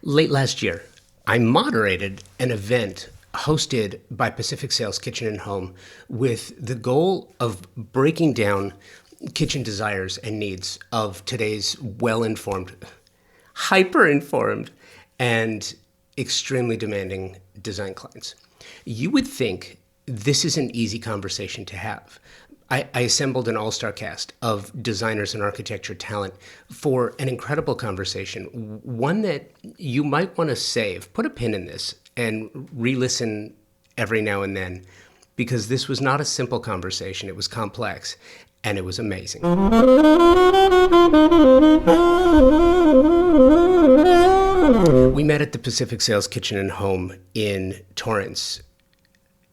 Late last year, I moderated an event hosted by Pacific Sales Kitchen and Home with the goal of breaking down kitchen desires and needs of today's well-informed, hyper-informed, and extremely demanding design clients. You would think this is an easy conversation to have. I assembled an all-star cast of designers and architecture talent for an incredible conversation, one that you might want to save, put a pin in this, and re-listen every now and then, because this was not a simple conversation. It was complex, and it was amazing. We met at the Pacific Sales Kitchen and Home in Torrance,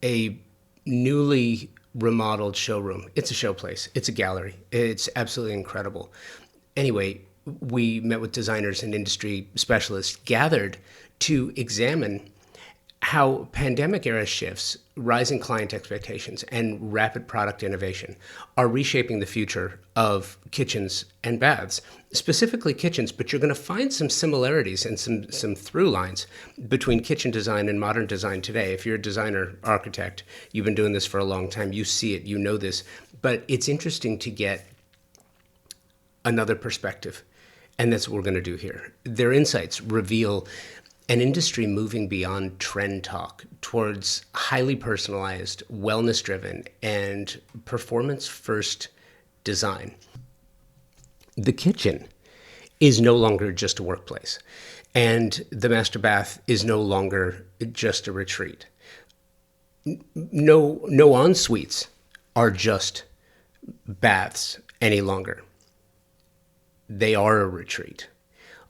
a newly remodeled showroom. It's a showplace. It's a gallery. It's absolutely incredible. Anyway, we met with designers and industry specialists gathered to examine how pandemic-era shifts, rising client expectations, and rapid product innovation are reshaping the future of kitchens and baths, specifically kitchens, but you're going to find some similarities and some through lines between kitchen design and modern design today. If you're a designer, architect, you've been doing this for a long time, you see it, you know this, but it's interesting to get another perspective, and that's what we're going to do here. Their insights reveal an industry moving beyond trend talk towards highly personalized, wellness-driven, and performance-first design. The kitchen is no longer just a workplace, and the master bath is no longer just a retreat. No en-suites are just baths any longer. They are a retreat.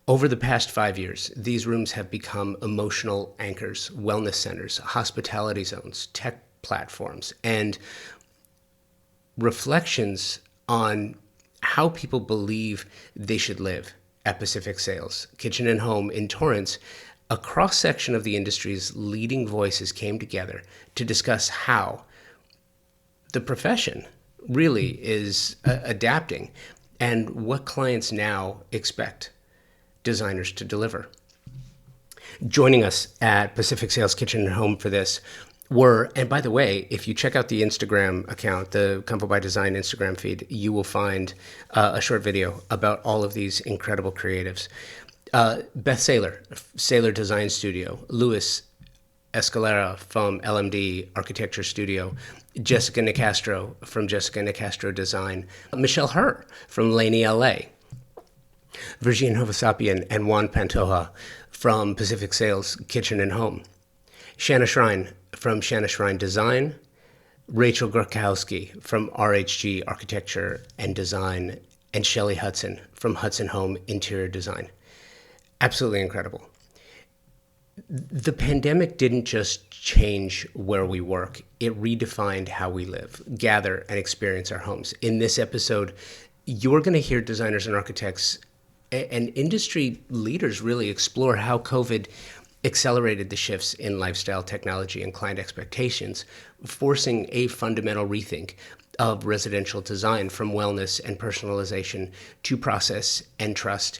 Over the past 5 years, these rooms have become emotional anchors, wellness centers, hospitality zones, tech platforms, and reflections on how people believe they should live at Pacific Sales Kitchen and Home in Torrance. A cross-section of the industry's leading voices came together to discuss how the profession really is adapting and what clients now expect designers to deliver. Joining us at Pacific Sales Kitchen and Home for this were, and by the way, if you check out the Instagram account, the Convo by Design Instagram feed, you will find a short video about all of these incredible creatives. Beth Saylor Design Studio, Luis Escalera from LMD Architecture Studio, Jessica Nicastro from Jessica Nicastro Design, Michelle Herr from Laney LA, Virginia Hovasapian and Juan Pantoja from Pacific Sales Kitchen and Home, Shanna Shrine from Shanna Shrine Design, Rachel Gorkowski from RHG Architecture and Design, and Shelley Hudson from Hudson Home Interior Design. Absolutely incredible. The pandemic didn't just change where we work, it redefined how we live, gather, and experience our homes. In this episode, you're going to hear designers and architects and industry leaders really explore how COVID accelerated the shifts in lifestyle, technology, and client expectations, forcing a fundamental rethink of residential design from wellness and personalization to process and trust.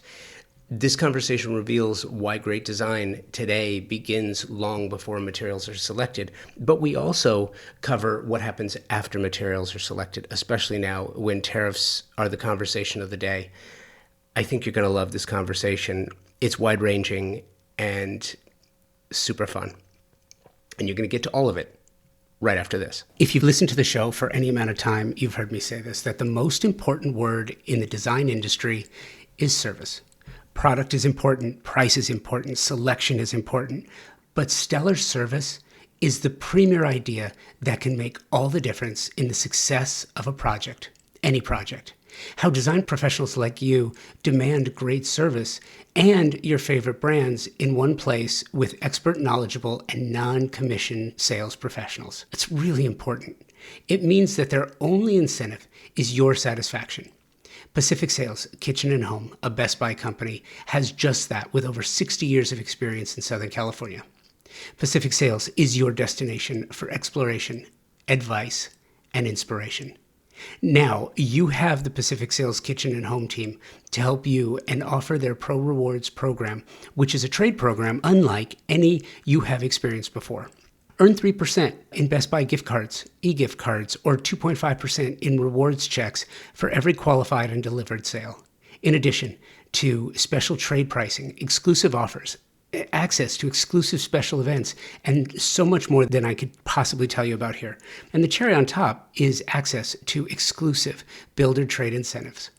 This conversation reveals why great design today begins long before materials are selected, but we also cover what happens after materials are selected, especially now when tariffs are the conversation of the day. I think you're going to love this conversation. It's wide-ranging and super fun. And you're going to get to all of it right after this. If you've listened to the show for any amount of time, you've heard me say this, that the most important word in the design industry is service. Product is important, price is important, selection is important, but stellar service is the premier idea that can make all the difference in the success of a project, any project. How design professionals like you demand great service and your favorite brands in one place with expert, knowledgeable, and non-commission sales professionals. It's really important. It means that their only incentive is your satisfaction. Pacific Sales Kitchen and Home, a Best Buy company, has just that with over 60 years of experience in Southern California. Pacific Sales is your destination for exploration, advice, and inspiration. Now, you have the Pacific Sales Kitchen and Home team to help you and offer their Pro Rewards program, which is a trade program unlike any you have experienced before. Earn 3% in Best Buy gift cards, e-gift cards, or 2.5% in rewards checks for every qualified and delivered sale. In addition to special trade pricing, exclusive offers, access to exclusive special events, and so much more than I could possibly tell you about here. And the cherry on top is access to exclusive builder trade incentives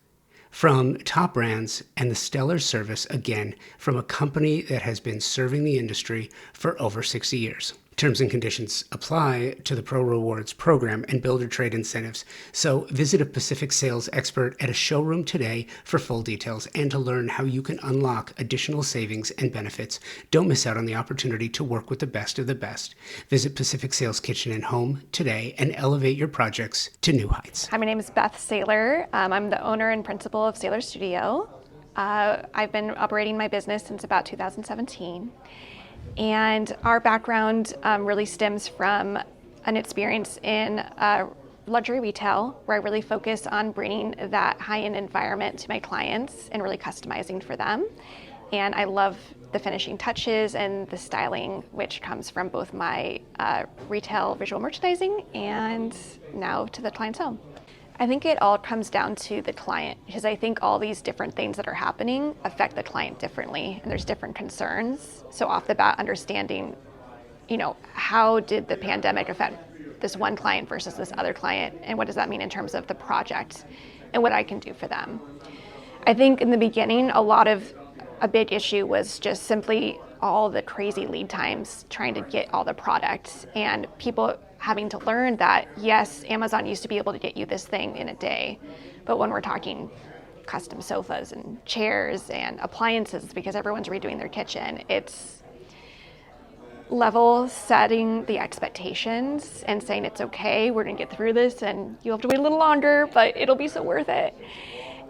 from top brands and the stellar service, again, from a company that has been serving the industry for over 60 years. Terms and conditions apply to the Pro Rewards program and builder trade incentives. So visit a Pacific sales expert at a showroom today for full details and to learn how you can unlock additional savings and benefits. Don't miss out on the opportunity to work with the best of the best. Visit Pacific Sales Kitchen and Home today and elevate your projects to new heights. Hi, my name is Beth Saylor. I'm the owner and principal of Saylor Studio. I've been operating my business since about 2017. And our background really stems from an experience in luxury retail, where I really focus on bringing that high-end environment to my clients and really customizing for them. And I love the finishing touches and the styling, which comes from both my retail visual merchandising and now to the client's home. I think it all comes down to the client, because I think all these different things that are happening affect the client differently, and there's different concerns. So off the bat, understanding, how did the pandemic affect this one client versus this other client, and what does that mean in terms of the project and what I can do for them. I think in the beginning, a big issue was just simply all the crazy lead times trying to get all the products, and people having to learn that, yes, Amazon used to be able to get you this thing in a day, but when we're talking custom sofas and chairs and appliances, because everyone's redoing their kitchen, it's level setting the expectations and saying it's okay, we're gonna get through this, and you'll have to wait a little longer, but it'll be so worth it.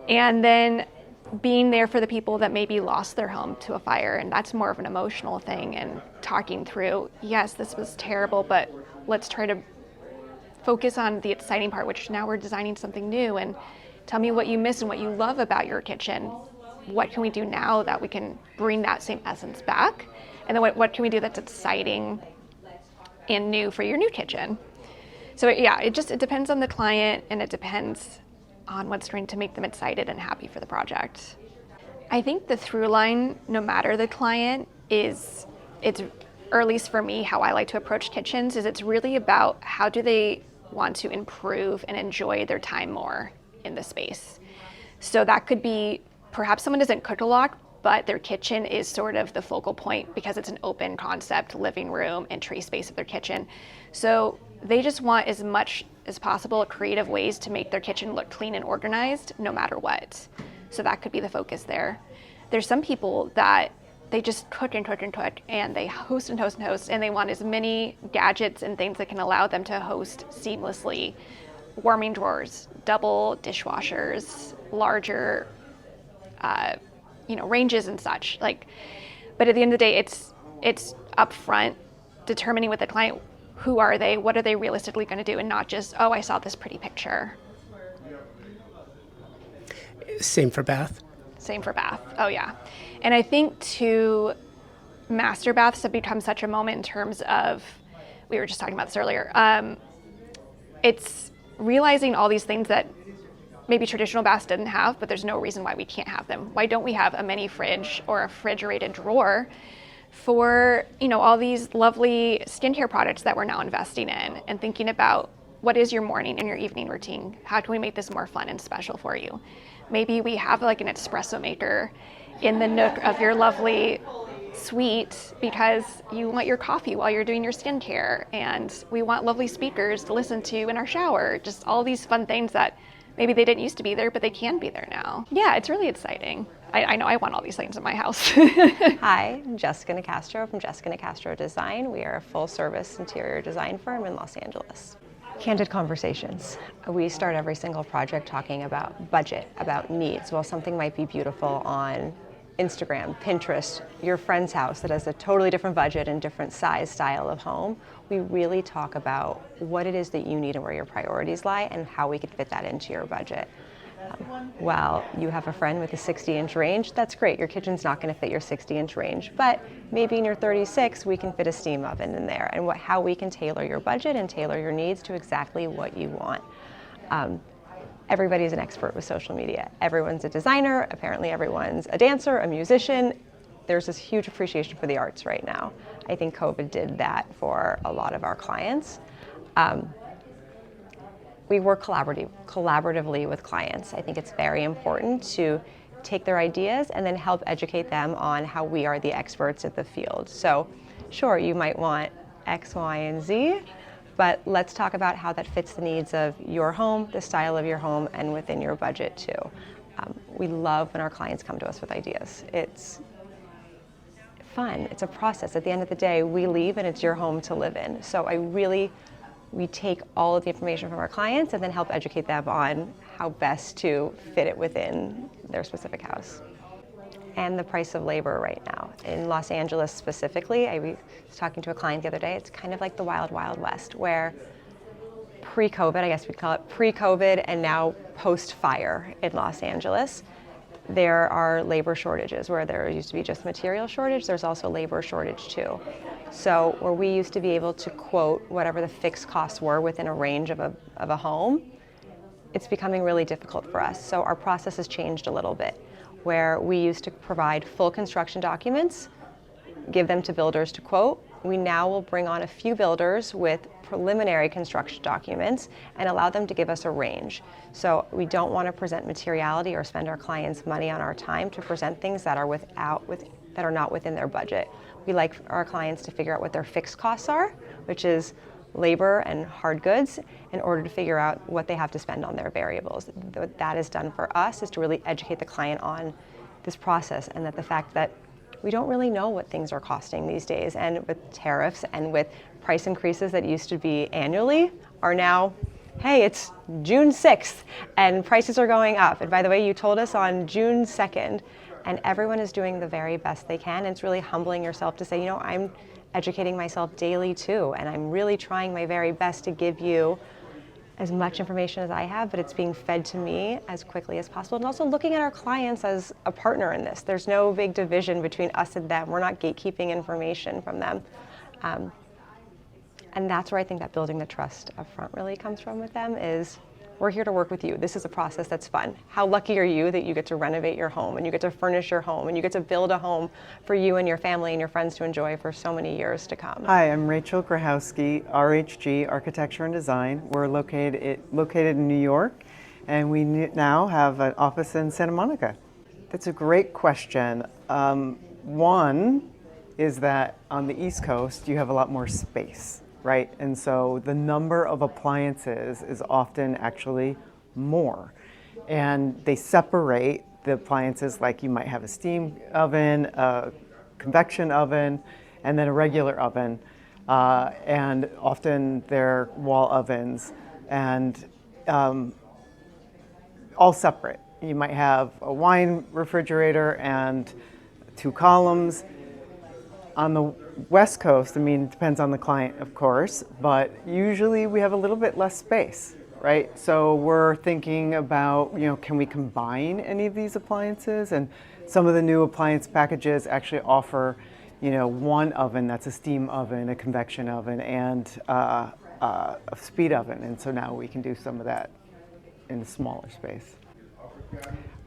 And then being there for the people that maybe lost their home to a fire, and that's more of an emotional thing, and talking through, yes, this was terrible, but let's try to focus on the exciting part, which now we're designing something new, and tell me what you miss and what you love about your kitchen. What can we do now that we can bring that same essence back? And then what can we do that's exciting and new for your new kitchen? So yeah, it depends on the client, and it depends on what's going to make them excited and happy for the project. I think the through line, no matter the client, or at least for me, how I like to approach kitchens, is it's really about how do they want to improve and enjoy their time more in the space. So that could be perhaps someone doesn't cook a lot, but their kitchen is sort of the focal point because it's an open concept living room and tree space of their kitchen. So they just want as much as possible creative ways to make their kitchen look clean and organized no matter what. So that could be the focus there. There's some people that they just cook and cook and cook, and they host and host and host, and they want as many gadgets and things that can allow them to host seamlessly. Warming drawers, double dishwashers, larger ranges and such. But at the end of the day, it's upfront determining with the client, who are they, what are they realistically going to do, and not just, oh, I saw this pretty picture. Same for bath? Same for bath. Oh yeah. And I think too, master baths have become such a moment in terms of, we were just talking about this earlier, it's realizing all these things that maybe traditional baths didn't have, but there's no reason why we can't have them. Why don't we have a mini fridge or a refrigerated drawer for all these lovely skincare products that we're now investing in, and thinking about what is your morning and your evening routine? How can we make this more fun and special for you? Maybe we have an espresso maker in the nook of your lovely suite because you want your coffee while you're doing your skincare, and we want lovely speakers to listen to in our shower. Just all these fun things that maybe they didn't used to be there, but they can be there now. Yeah, it's really exciting. I know I want all these things in my house. Hi, I'm Jessica Nicastro from Jessica Nicastro Design. We are a full-service interior design firm in Los Angeles. Candid conversations. We start every single project talking about budget, about needs. Well, something might be beautiful on Instagram, Pinterest, your friend's house that has a totally different budget and different size, style of home, we really talk about what it is that you need and where your priorities lie and how we can fit that into your budget. While you have a friend with a 60-inch range, that's great. Your kitchen's not going to fit your 60-inch range, but maybe in your 36, we can fit a steam oven in there, and how we can tailor your budget and tailor your needs to exactly what you want. Everybody's an expert with social media. Everyone's a designer. Apparently everyone's a dancer, a musician. There's this huge appreciation for the arts right now. I think COVID did that for a lot of our clients. We work collaboratively with clients. I think it's very important to take their ideas and then help educate them on how we are the experts at the field. So sure, you might want X, Y, and Z, but let's talk about how that fits the needs of your home, the style of your home, and within your budget too. We love when our clients come to us with ideas. It's fun, it's a process. At the end of the day, we leave and it's your home to live in. So we take all of the information from our clients and then help educate them on how best to fit it within their specific house. And the price of labor right now. In Los Angeles specifically, I was talking to a client the other day, it's kind of like the wild, wild west, where pre-COVID, I guess we'd call it pre-COVID and now post-fire in Los Angeles, there are labor shortages. Where there used to be just material shortage, there's also labor shortage too. So where we used to be able to quote whatever the fixed costs were within a range of a home, it's becoming really difficult for us. So our process has changed a little bit, where we used to provide full construction documents, give them to builders to quote. We now will bring on a few builders with preliminary construction documents and allow them to give us a range. So we don't want to present materiality or spend our clients' money on our time to present things that are that are not within their budget. We like our clients to figure out what their fixed costs are, which is labor and hard goods, in order to figure out what they have to spend on their variables. What that is done for us is to really educate the client on this process, and that the fact that we don't really know what things are costing these days, and with tariffs and with price increases that used to be annually are now, hey, it's June 6th and prices are going up. And by the way, you told us on June 2nd, and everyone is doing the very best they can. And it's really humbling yourself to say, you know, I'm educating myself daily too, and I'm really trying my very best to give you as much information as I have, but it's being fed to me as quickly as possible. And also looking at our clients as a partner in this. There's no big division between us and them. We're not gatekeeping information from them. And that's where I think that building the trust up front really comes from with them is, we're here to work with you. This is a process that's fun. How lucky are you that you get to renovate your home and you get to furnish your home and you get to build a home for you and your family and your friends to enjoy for so many years to come. Hi, I'm Rachel Grahowski, RHG, Architecture and Design. We're located in New York, and we now have an office in Santa Monica. That's a great question. One is that on the East Coast, you have a lot more space, right? And so the number of appliances is often actually more. And they separate the appliances, like you might have a steam oven, a convection oven, and then a regular oven. And often they're wall ovens, and all separate. You might have a wine refrigerator and 2 columns. On the West Coast, I mean, it depends on the client, of course, but usually we have a little bit less space, right? So we're thinking about, you know, can we combine any of these appliances? And some of the new appliance packages actually offer, you know, one oven that's a steam oven, a convection oven, and a speed oven. And so now we can do some of that in a smaller space.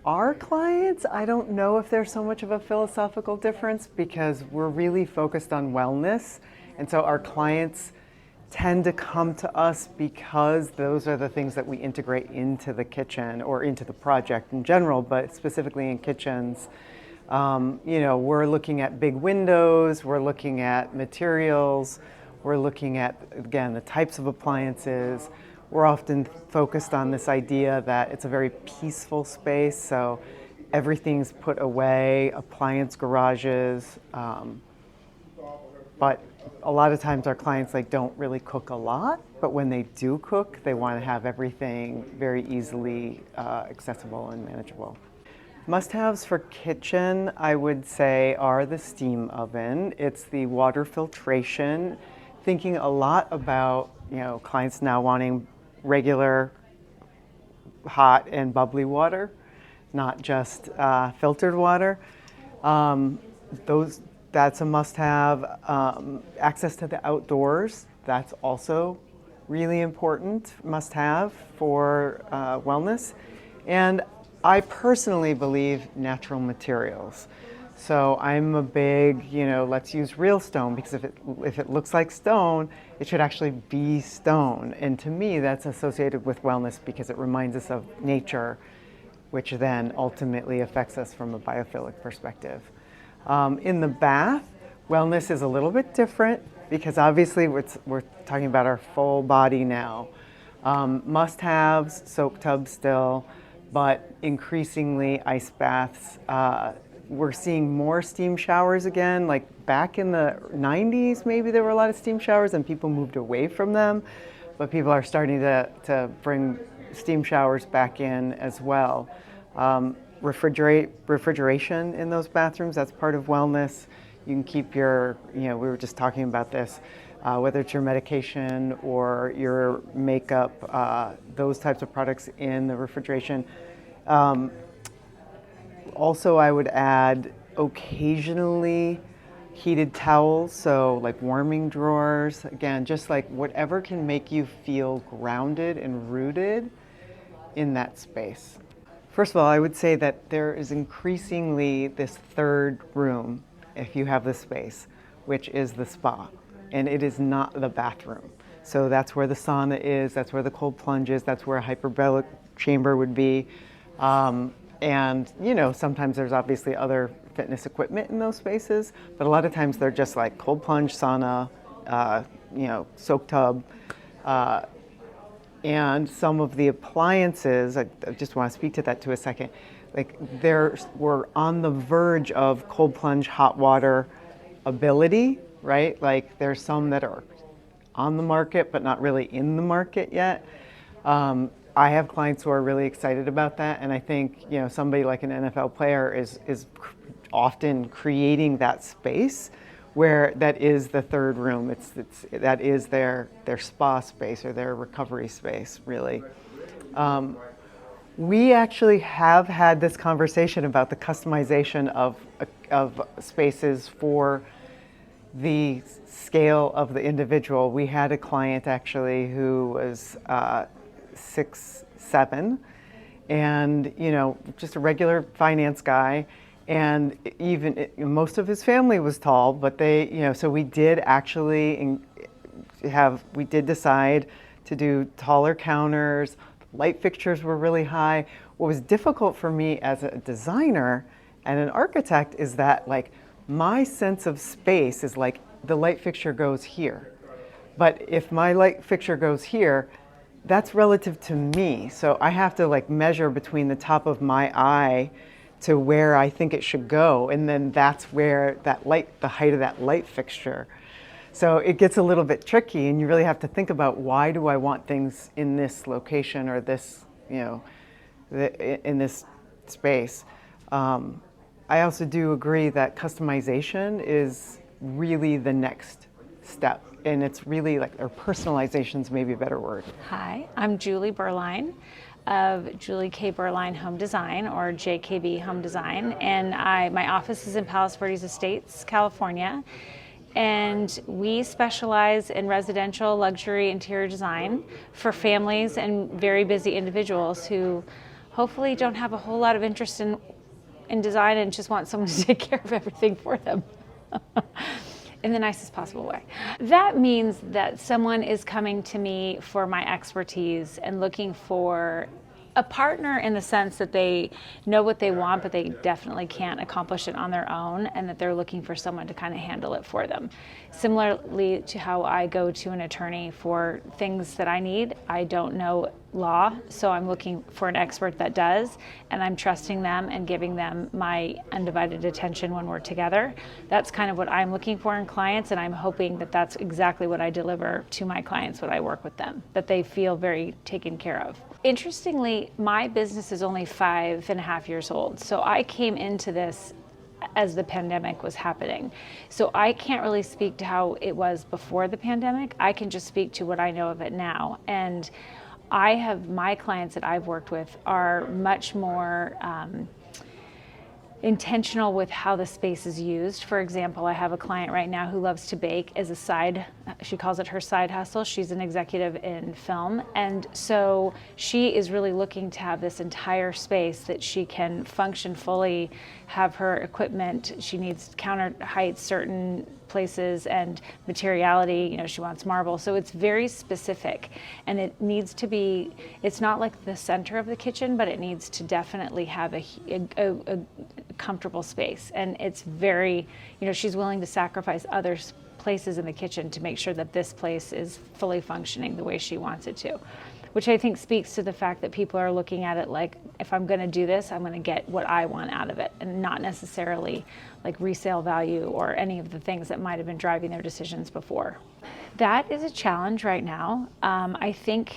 Our clients, I don't know if there's so much of a philosophical difference, because we're really focused on wellness. And so our clients tend to come to us because those are the things that we integrate into the kitchen or into the project in general, but specifically in kitchens. You know, we're looking at big windows, we're looking at materials, we're looking at, again, the types of appliances. We're often focused on this idea that it's a very peaceful space, so everything's put away, appliance garages. But a lot of times our clients don't really cook a lot, but when they do cook, they want to have everything very easily accessible and manageable. Must-haves for kitchen, I would say, are the steam oven. It's the water filtration, thinking a lot about, clients now wanting regular hot and bubbly water, not just filtered water. That's a must-have. Access to the outdoors, that's also really important, must-have for wellness. And I personally believe natural materials. So I'm a big, let's use real stone, because if it looks like stone, it should actually be stone. And to me, that's associated with wellness because it reminds us of nature, which then ultimately affects us from a biophilic perspective. In the bath, wellness is a little bit different because obviously we're talking about our full body now. Must-haves, soak tubs still, but increasingly ice baths. We're seeing more steam showers again. Like back in the 90s, maybe there were a lot of steam showers and people moved away from them, but people are starting to bring steam showers back in as well. Refrigeration in those bathrooms, that's part of wellness. You can keep your, we were just talking about this, whether it's your medication or your makeup, those types of products in the refrigeration. Also, I would add occasionally heated towels, so like warming drawers, again, just like whatever can make you feel grounded and rooted in that space. First of all, I would say that there is increasingly this third room, if you have the space, which is the spa, and it is not the bathroom. So that's where the sauna is, that's where the cold plunge is, that's where a hyperbaric chamber would be. And sometimes there's obviously other fitness equipment in those spaces, but a lot of times they're just like cold plunge, sauna, soak tub, and some of the appliances, I just want to speak to that to a second, like we're on the verge of cold plunge hot water ability, right? Like there's some that are on the market, but not really in the market yet. I have clients who are really excited about that, and I think somebody like an NFL player is often creating that space where that is the third room. That is their spa space or their recovery space, really. We actually have had this conversation about the customization of spaces for the scale of the individual. We had a client actually who was 6'7", and just a regular finance guy, and most of his family was tall, but so we did actually decide to do taller counters. Light fixtures were really high. What was difficult for me as a designer and an architect is that like my sense of space is like the light fixture goes here, but if my light fixture goes here, that's relative to me. So I have to like measure between the top of my eye to where I think it should go. And then that's where the height of that light fixture. So it gets a little bit tricky, and you really have to think about, why do I want things in this location or this, in this space. I also do agree that customization is really the next step. And it's really like, or personalization is maybe a better word. Hi, I'm Julie Berline of Julie K. Berline Home Design, or JKB Home Design, and my office is in Palos Verdes Estates, California, and we specialize in residential luxury interior design for families and very busy individuals who hopefully don't have a whole lot of interest in design and just want someone to take care of everything for them. In the nicest possible way. That means that someone is coming to me for my expertise and looking for a partner in the sense that they know what they want, but they definitely can't accomplish it on their own, and that they're looking for someone to kind of handle it for them. Similarly to how I go to an attorney for things that I need, I don't know law, so I'm looking for an expert that does, and I'm trusting them and giving them my undivided attention when we're together. That's kind of what I'm looking for in clients, and I'm hoping that that's exactly what I deliver to my clients when I work with them, that they feel very taken care of. Interestingly, my business is only 5.5 years old, so I came into this as the pandemic was happening. So I can't really speak to how it was before the pandemic. I can just speak to what I know of it now. And I have my clients that I've worked with are much more intentional with how the space is used. For example, I have a client right now who loves to bake as a side, she calls it her side hustle. She's an executive in film. And so she is really looking to have this entire space that she can function fully, have her equipment. She needs counter heights, certain places, and materiality. You know, she wants marble. So it's very specific, and it needs to be, it's not like the center of the kitchen, but it needs to definitely have a comfortable space. And it's very, you know, she's willing to sacrifice other places in the kitchen to make sure that this place is fully functioning the way she wants it to, which I think speaks to the fact that people are looking at it like, if I'm going to do this, I'm going to get what I want out of it, and not necessarily like resale value or any of the things that might have been driving their decisions before. That is a challenge right now. I think,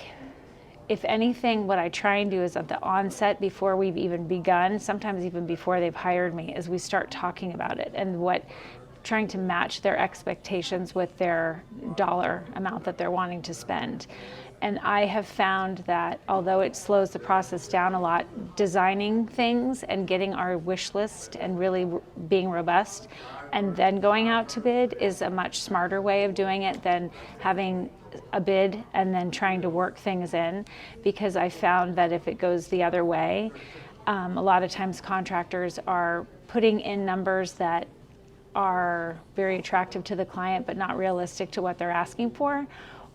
if anything, what I try and do is at the onset, before we've even begun, sometimes even before they've hired me, is we start talking about it and trying to match their expectations with their dollar amount that they're wanting to spend. And I have found that although it slows the process down a lot, designing things and getting our wish list and really being robust and then going out to bid is a much smarter way of doing it than having a bid and then trying to work things in, because I found that if it goes the other way, a lot of times contractors are putting in numbers that are very attractive to the client but not realistic to what they're asking for,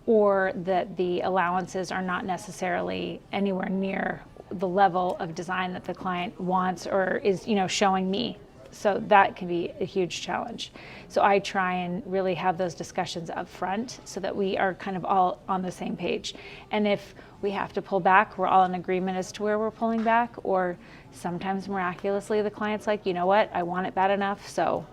or that the allowances are not necessarily anywhere near the level of design that the client wants or is, you know, showing me. So that can be a huge challenge. So I try and really have those discussions up front so that we are kind of all on the same page. And if we have to pull back, we're all in agreement as to where we're pulling back, or sometimes miraculously the client's like, you know what, I want it bad enough, so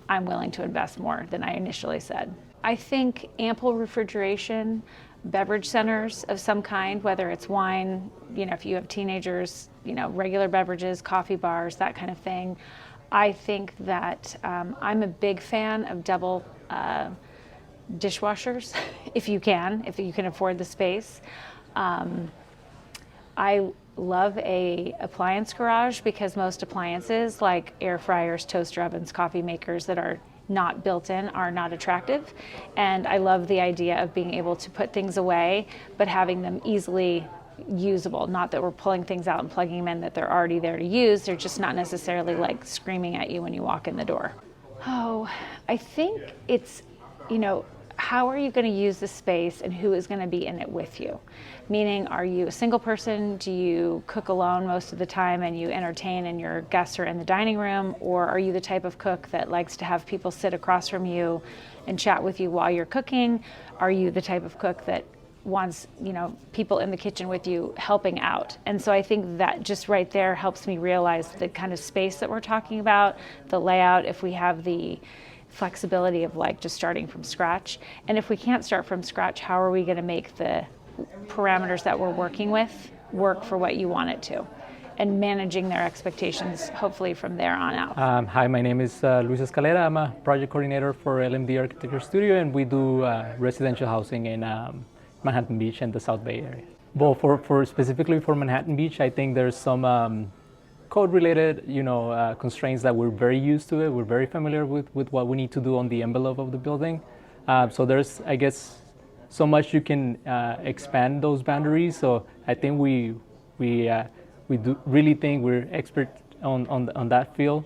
I'm willing to invest more than I initially said. I think ample refrigeration, beverage centers of some kind, whether it's wine, you know, if you have teenagers, you know, regular beverages, coffee bars, that kind of thing. I think that I'm a big fan of double dishwashers, if you can afford the space. I love a appliance garage, because most appliances like air fryers, toaster ovens, coffee makers that are not built in are not attractive. And I love the idea of being able to put things away, but having them easily usable. Not that we're pulling things out and plugging them in, that they're already there to use. They're just not necessarily like screaming at you when you walk in the door. Oh, I think it's, you know, how are you going to use the space and who is going to be in it with you? Meaning, are you a single person? Do you cook alone most of the time and you entertain and your guests are in the dining room? Or are you the type of cook that likes to have people sit across from you and chat with you while you're cooking? Are you the type of cook that wants, you know, people in the kitchen with you helping out? And so I think that just right there helps me realize the kind of space that we're talking about, the layout, if we have the flexibility of like just starting from scratch. And if we can't start from scratch, how are we going to make the parameters that we're working with work for what you want it to? And managing their expectations, hopefully from there on out. Hi, my name is Luis Escalera. I'm a project coordinator for LMD Architecture Studio, and we do residential housing in Manhattan Beach and the South Bay area. Well, for specifically for Manhattan Beach, I think there's some code-related, constraints that we're very used to it. We're very familiar with what we need to do on the envelope of the building. So there's, I guess, so much you can expand those boundaries. So I think we do really think we're expert on that field,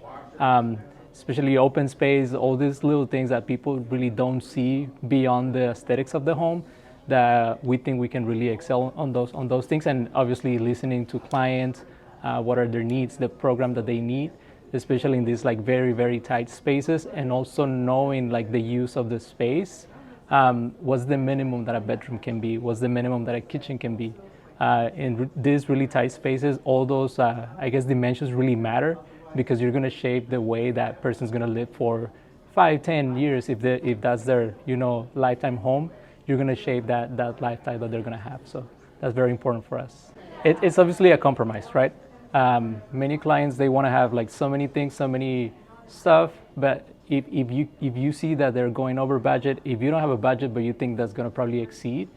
especially open space, all these little things that people really don't see beyond the aesthetics of the home, that we think we can really excel on those things. And obviously listening to clients, what are their needs, the program that they need, especially in these like very, very tight spaces, and also knowing like the use of the space. What's the minimum that a bedroom can be? What's the minimum that a kitchen can be? these really tight spaces, all those, I guess, dimensions really matter because you're going to shape the way that person's going to live for 5, 10 years. If that's their, lifetime home, you're going to shape that lifestyle that they're going to have. So that's very important for us. It's obviously a compromise, right? Many clients, they want to have like so many things, so many stuff, but if you see that they're going over budget, if you don't have a budget but you think that's going to probably exceed,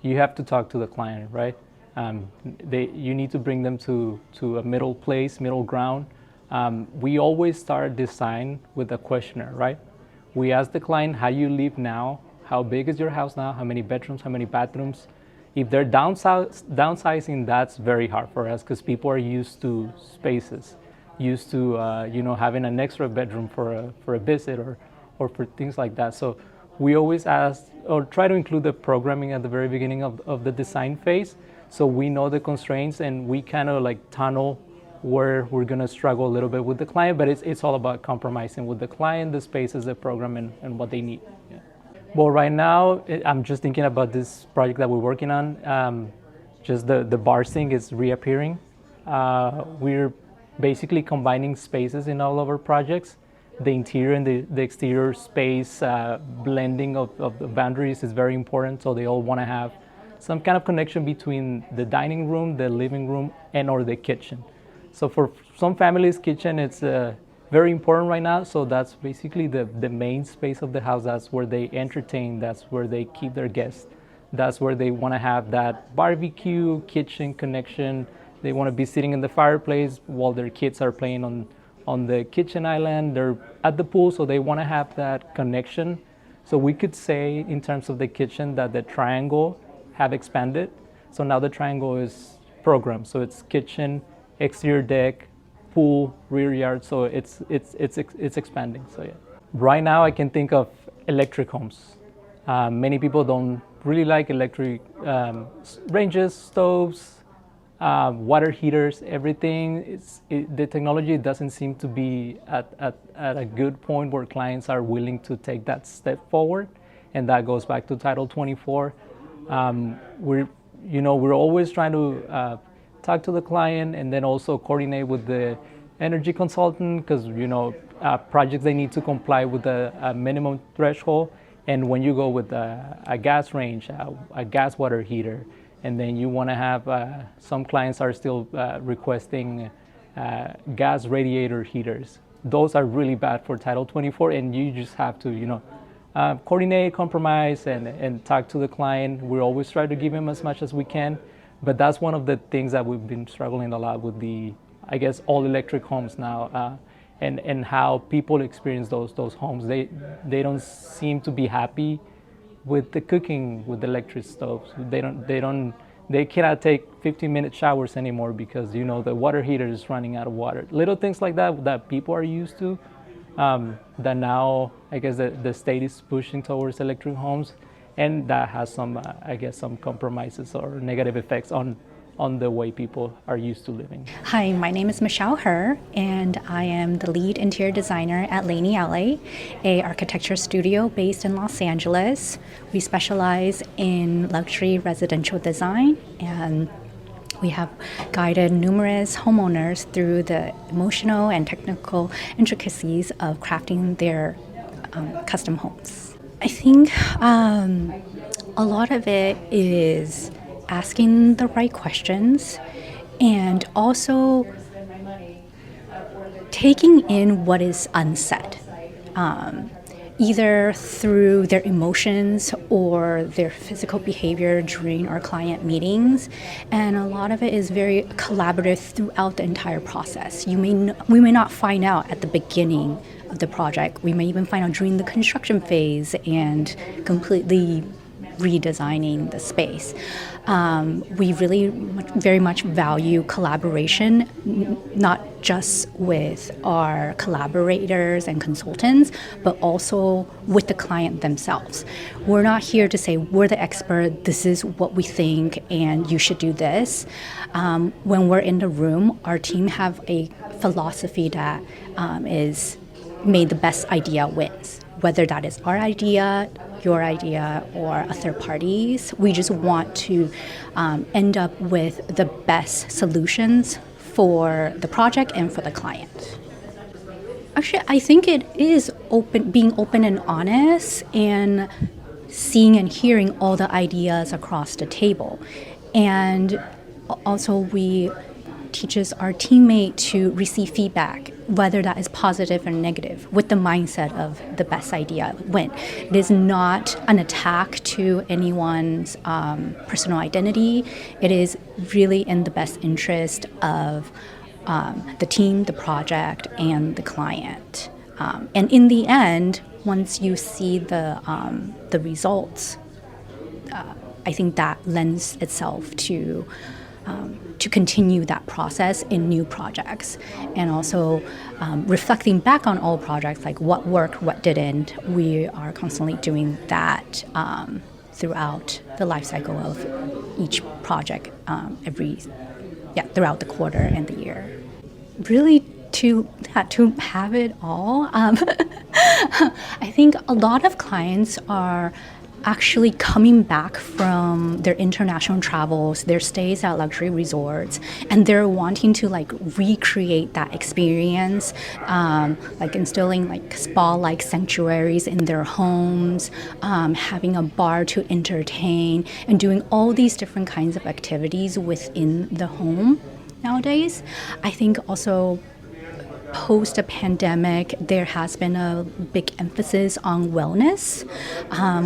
you have to talk to the client, right? You need to bring them to a middle place, middle ground. We always start design with a questionnaire, right? We ask the client, how you live now? How big is your house now? How many bedrooms? How many bathrooms? If they're downsizing, that's very hard for us because people are used to spaces, used to having an extra bedroom for a visit or for things like that. So we always ask or try to include the programming at the very beginning of the design phase, so we know the constraints and we kind of like tunnel where we're going to struggle a little bit with the client, but it's all about compromising with the client, the spaces, the program, and what they need. Yeah. Well, right now, I'm just thinking about this project that we're working on. Just the bar sink is reappearing. We're basically combining spaces in all of our projects. The interior and the exterior space blending of the boundaries is very important, so they all want to have some kind of connection between the dining room, the living room, and or the kitchen. So for some families, kitchen it's very important right now. So that's basically the main space of the house. That's where they entertain. That's where they keep their guests. That's where they want to have that barbecue kitchen connection. They want to be sitting in the fireplace while their kids are playing on the kitchen island. They're at the pool, so they want to have that connection. So we could say in terms of the kitchen that the triangle have expanded. So now the triangle is programmed. So it's kitchen, exterior deck, pool, rear yard. So it's expanding. So yeah. Right now I can think of electric homes. Many people don't really like electric ranges, stoves, water heaters, everything. The technology doesn't seem to be at a good point where clients are willing to take that step forward, and that goes back to Title 24. We're always trying to talk to the client and then also coordinate with the energy consultant because projects, they need to comply with a minimum threshold. And when you go with a gas range, a gas water heater, and then you want to have some clients are still requesting gas radiator heaters. Those are really bad for Title 24, and you just have to coordinate, compromise, and talk to the client. We always try to give him as much as we can, but that's one of the things that we've been struggling a lot with the, I guess, all electric homes now, and how people experience those homes. They don't seem to be happy with the cooking with electric stoves. They cannot take 15-minute showers anymore because the water heater is running out of water. Little things like that people are used to. That now I guess the state is pushing towards electric homes, and that has some some compromises or negative effects on the way people are used to living. Hi, my name is Michelle Herr, and I am the lead interior designer at Laney LA, a architecture studio based in Los Angeles. We specialize in luxury residential design, and we have guided numerous homeowners through the emotional and technical intricacies of crafting their custom homes. I think a lot of it is asking the right questions and also taking in what is unsaid, either through their emotions or their physical behavior during our client meetings. And a lot of it is very collaborative throughout the entire process. We may not find out at the beginning of the project. We may even find out during the construction phase and completely redesigning the space. We really very much value collaboration, not just with our collaborators and consultants, but also with the client themselves. We're not here to say we're the expert, this is what we think, and you should do this. When we're in the room, our team have a philosophy that is may the best idea wins. whether that is our idea, your idea, or a third party's. We just want to end up with the best solutions for the project and for the client. Actually, I think it is being open and honest and seeing and hearing all the ideas across the table. And also we teaches our teammate to receive feedback, whether that is positive or negative, with the mindset of the best idea win. It is not an attack to anyone's personal identity. It is really in the best interest of the team, the project, and the client. And in the end, once you see the results, I think that lends itself to continue that process in new projects. And also reflecting back on all projects, like what worked, what didn't. We are constantly doing that throughout the life cycle of each project throughout the quarter and the year. Really to have it all. I think a lot of clients are actually coming back from their international travels, their stays at luxury resorts, and they're wanting to like recreate that experience, like instilling like spa-like sanctuaries in their homes, having a bar to entertain, and doing all these different kinds of activities within the home nowadays. I think also post a pandemic, there has been a big emphasis on wellness,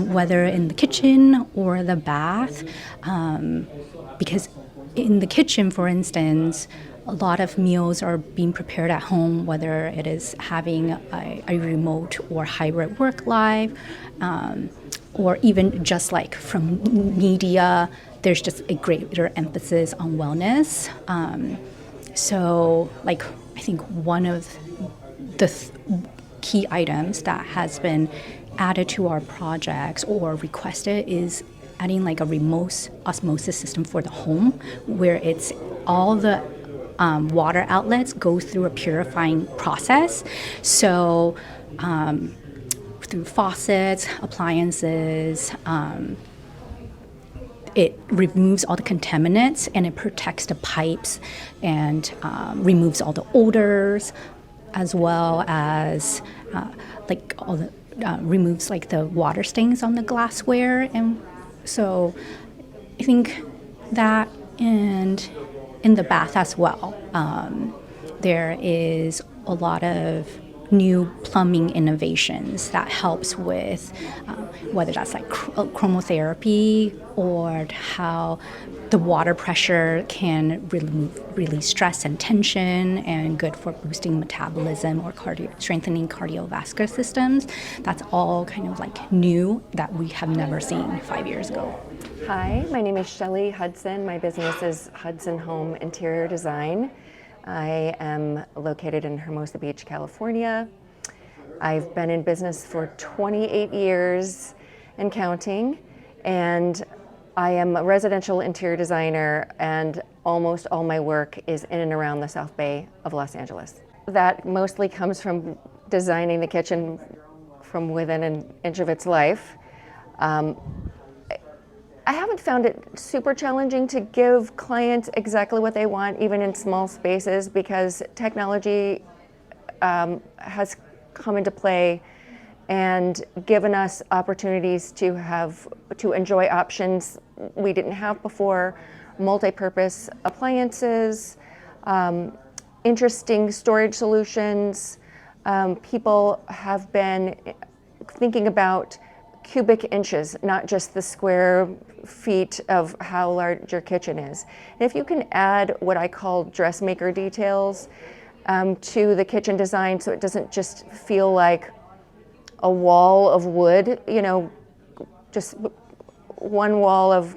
whether in the kitchen or the bath, because in the kitchen, for instance, a lot of meals are being prepared at home, whether it is having a remote or hybrid work life, or even just like from media, there's just a greater emphasis on wellness. So like, I think one of the key items that has been added to our projects or requested is adding like a remote osmosis system for the home, where it's all the water outlets go through a purifying process. So through faucets, appliances, it removes all the contaminants and it protects the pipes and removes all the odors, as well as like all the removes like the water stains on the glassware. And so I think that, and in the bath as well, there is a lot of new plumbing innovations that helps with whether that's like chromotherapy or how the water pressure can release stress and tension and good for boosting metabolism or strengthening cardiovascular systems. That's all kind of like new that we have never seen 5 years ago. Hi, my name is Shelley Hudson. My business is Hudson Home Interior Design. I am located in Hermosa Beach, California. I've been in business for 28 years and counting, and I am a residential interior designer, and almost all my work is in and around the South Bay of Los Angeles. That mostly comes from designing the kitchen from within an inch of its life. I haven't found it super challenging to give clients exactly what they want, even in small spaces, because technology has come into play and given us opportunities to enjoy options we didn't have before, multi-purpose appliances, interesting storage solutions. People have been thinking about cubic inches, not just the square feet of how large your kitchen is. And if you can add what I call dressmaker details to the kitchen design, so it doesn't just feel like a wall of wood, you know, just one wall of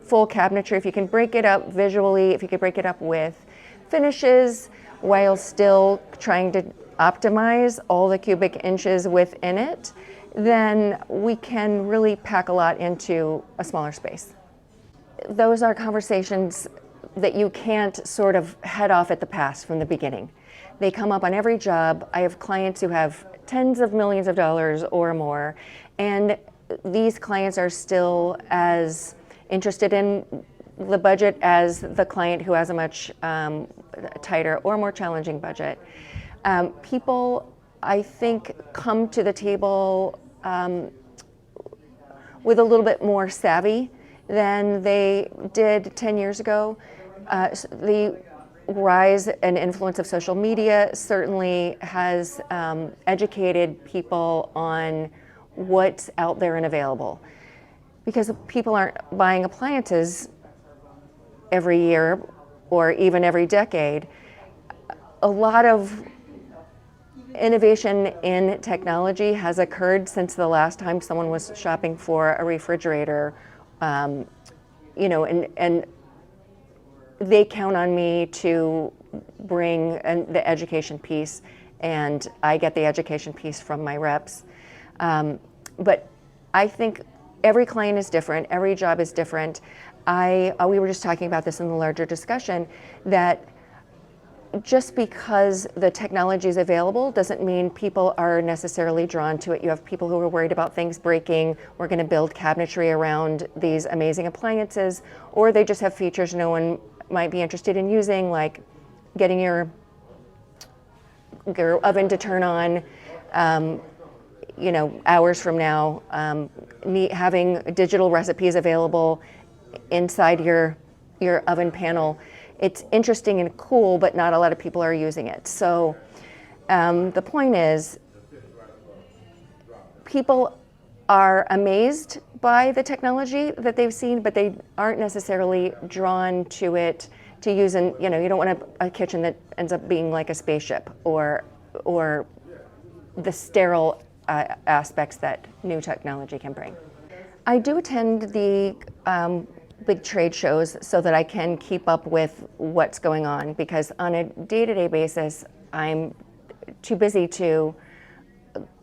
full cabinetry. If you can break it up visually, if you can break it up with finishes while still trying to optimize all the cubic inches within it, then we can really pack a lot into a smaller space. Those are conversations that you can't sort of head off at the pass from the beginning. They come up on every job. I have clients who have tens of millions of dollars or more, and these clients are still as interested in the budget as the client who has a much tighter or more challenging budget. People, I think, come to the table with a little bit more savvy than they did 10 years ago. The rise and influence of social media certainly has educated people on what's out there and available. Because people aren't buying appliances every year or even every decade, a lot of innovation in technology has occurred since the last time someone was shopping for a refrigerator, and they count on me to bring the education piece, and I get the education piece from my reps. But I think every client is different, every job is different. We were just talking about this in the larger discussion, that just because the technology is available doesn't mean people are necessarily drawn to it. You have people who are worried about things breaking. We're going to build cabinetry around these amazing appliances, or they just have features no one might be interested in using, like getting your oven to turn on, hours from now, having digital recipes available inside your oven panel. It's interesting and cool, but not a lot of people are using it. So the point is, people are amazed by the technology that they've seen, but they aren't necessarily drawn to it to use. And you don't want a kitchen that ends up being like a spaceship, or the sterile aspects that new technology can bring. I do attend the big trade shows so that I can keep up with what's going on, because on a day-to-day basis, I'm too busy to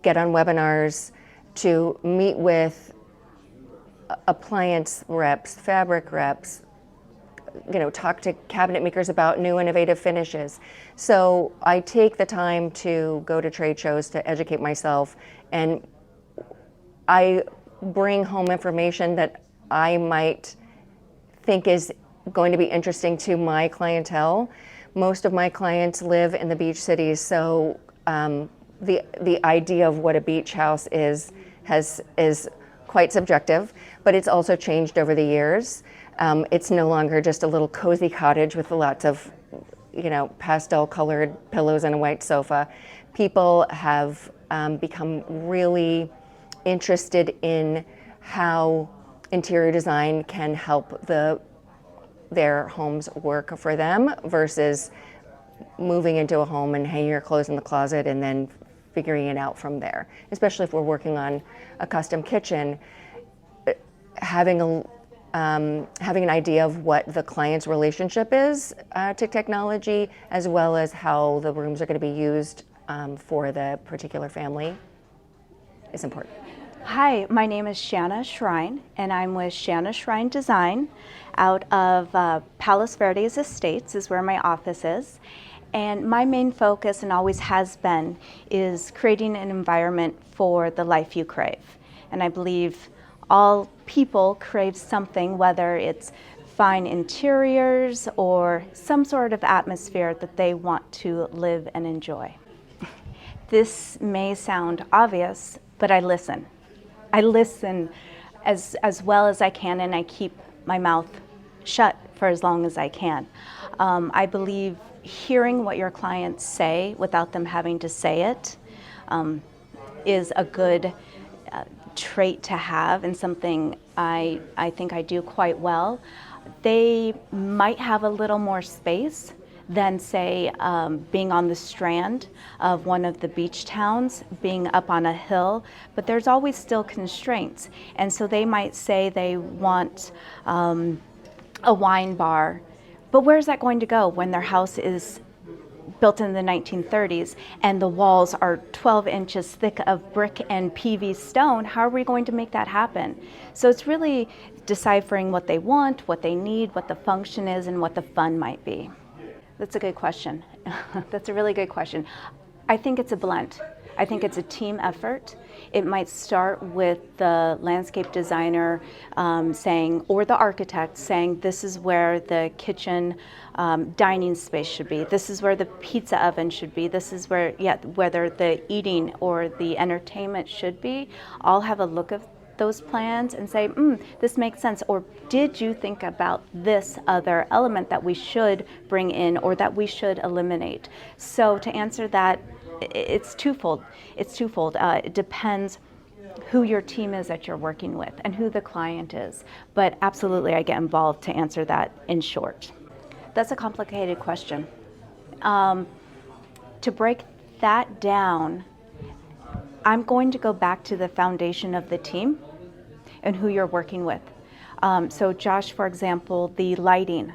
get on webinars, to meet with appliance reps, fabric reps, talk to cabinet makers about new innovative finishes. So I take the time to go to trade shows to educate myself, and I bring home information that I might think is going to be interesting to my clientele. Most of my clients live in the beach cities, so the idea of what a beach house is quite subjective, but it's also changed over the years. It's no longer just a little cozy cottage with lots of pastel colored pillows and a white sofa. People have become really interested in how interior design can help their homes work for them, versus moving into a home and hanging your clothes in the closet and then figuring it out from there. Especially if we're working on a custom kitchen, having an idea of what the client's relationship is to technology, as well as how the rooms are going to be used for the particular family, is important. Hi, my name is Shanna Shrine, and I'm with Shanna Shrine Design out of Palos Verdes Estates is where my office is. And my main focus, and always has been, is creating an environment for the life you crave. And I believe all people crave something, whether it's fine interiors or some sort of atmosphere that they want to live and enjoy. This may sound obvious, but I listen. I listen as well as I can, and I keep my mouth shut for as long as I can. I believe hearing what your clients say without them having to say it is a good trait to have, and something I think I do quite well. They might have a little more space than, say, being on the strand of one of the beach towns, being up on a hill, but there's always still constraints. And so they might say they want a wine bar, but where's that going to go when their house is built in the 1930s and the walls are 12 inches thick of brick and PV stone? How are we going to make that happen? So it's really deciphering what they want, what they need, what the function is, and what the fun might be. That's a good question. That's a really good question. I think it's a blend. I think it's a team effort. It might start with the landscape designer saying, or the architect saying, this is where the kitchen dining space should be. This is where the pizza oven should be. This is where, whether the eating or the entertainment should be. I'll have a look at those plans and say, this makes sense. Or did you think about this other element that we should bring in or that we should eliminate? So to answer that, it's twofold. It depends who your team is that you're working with and who the client is. But absolutely, I get involved to answer that in short. That's a complicated question. To break that down, I'm going to go back to the foundation of the team and who you're working with. So Josh, for example, the lighting.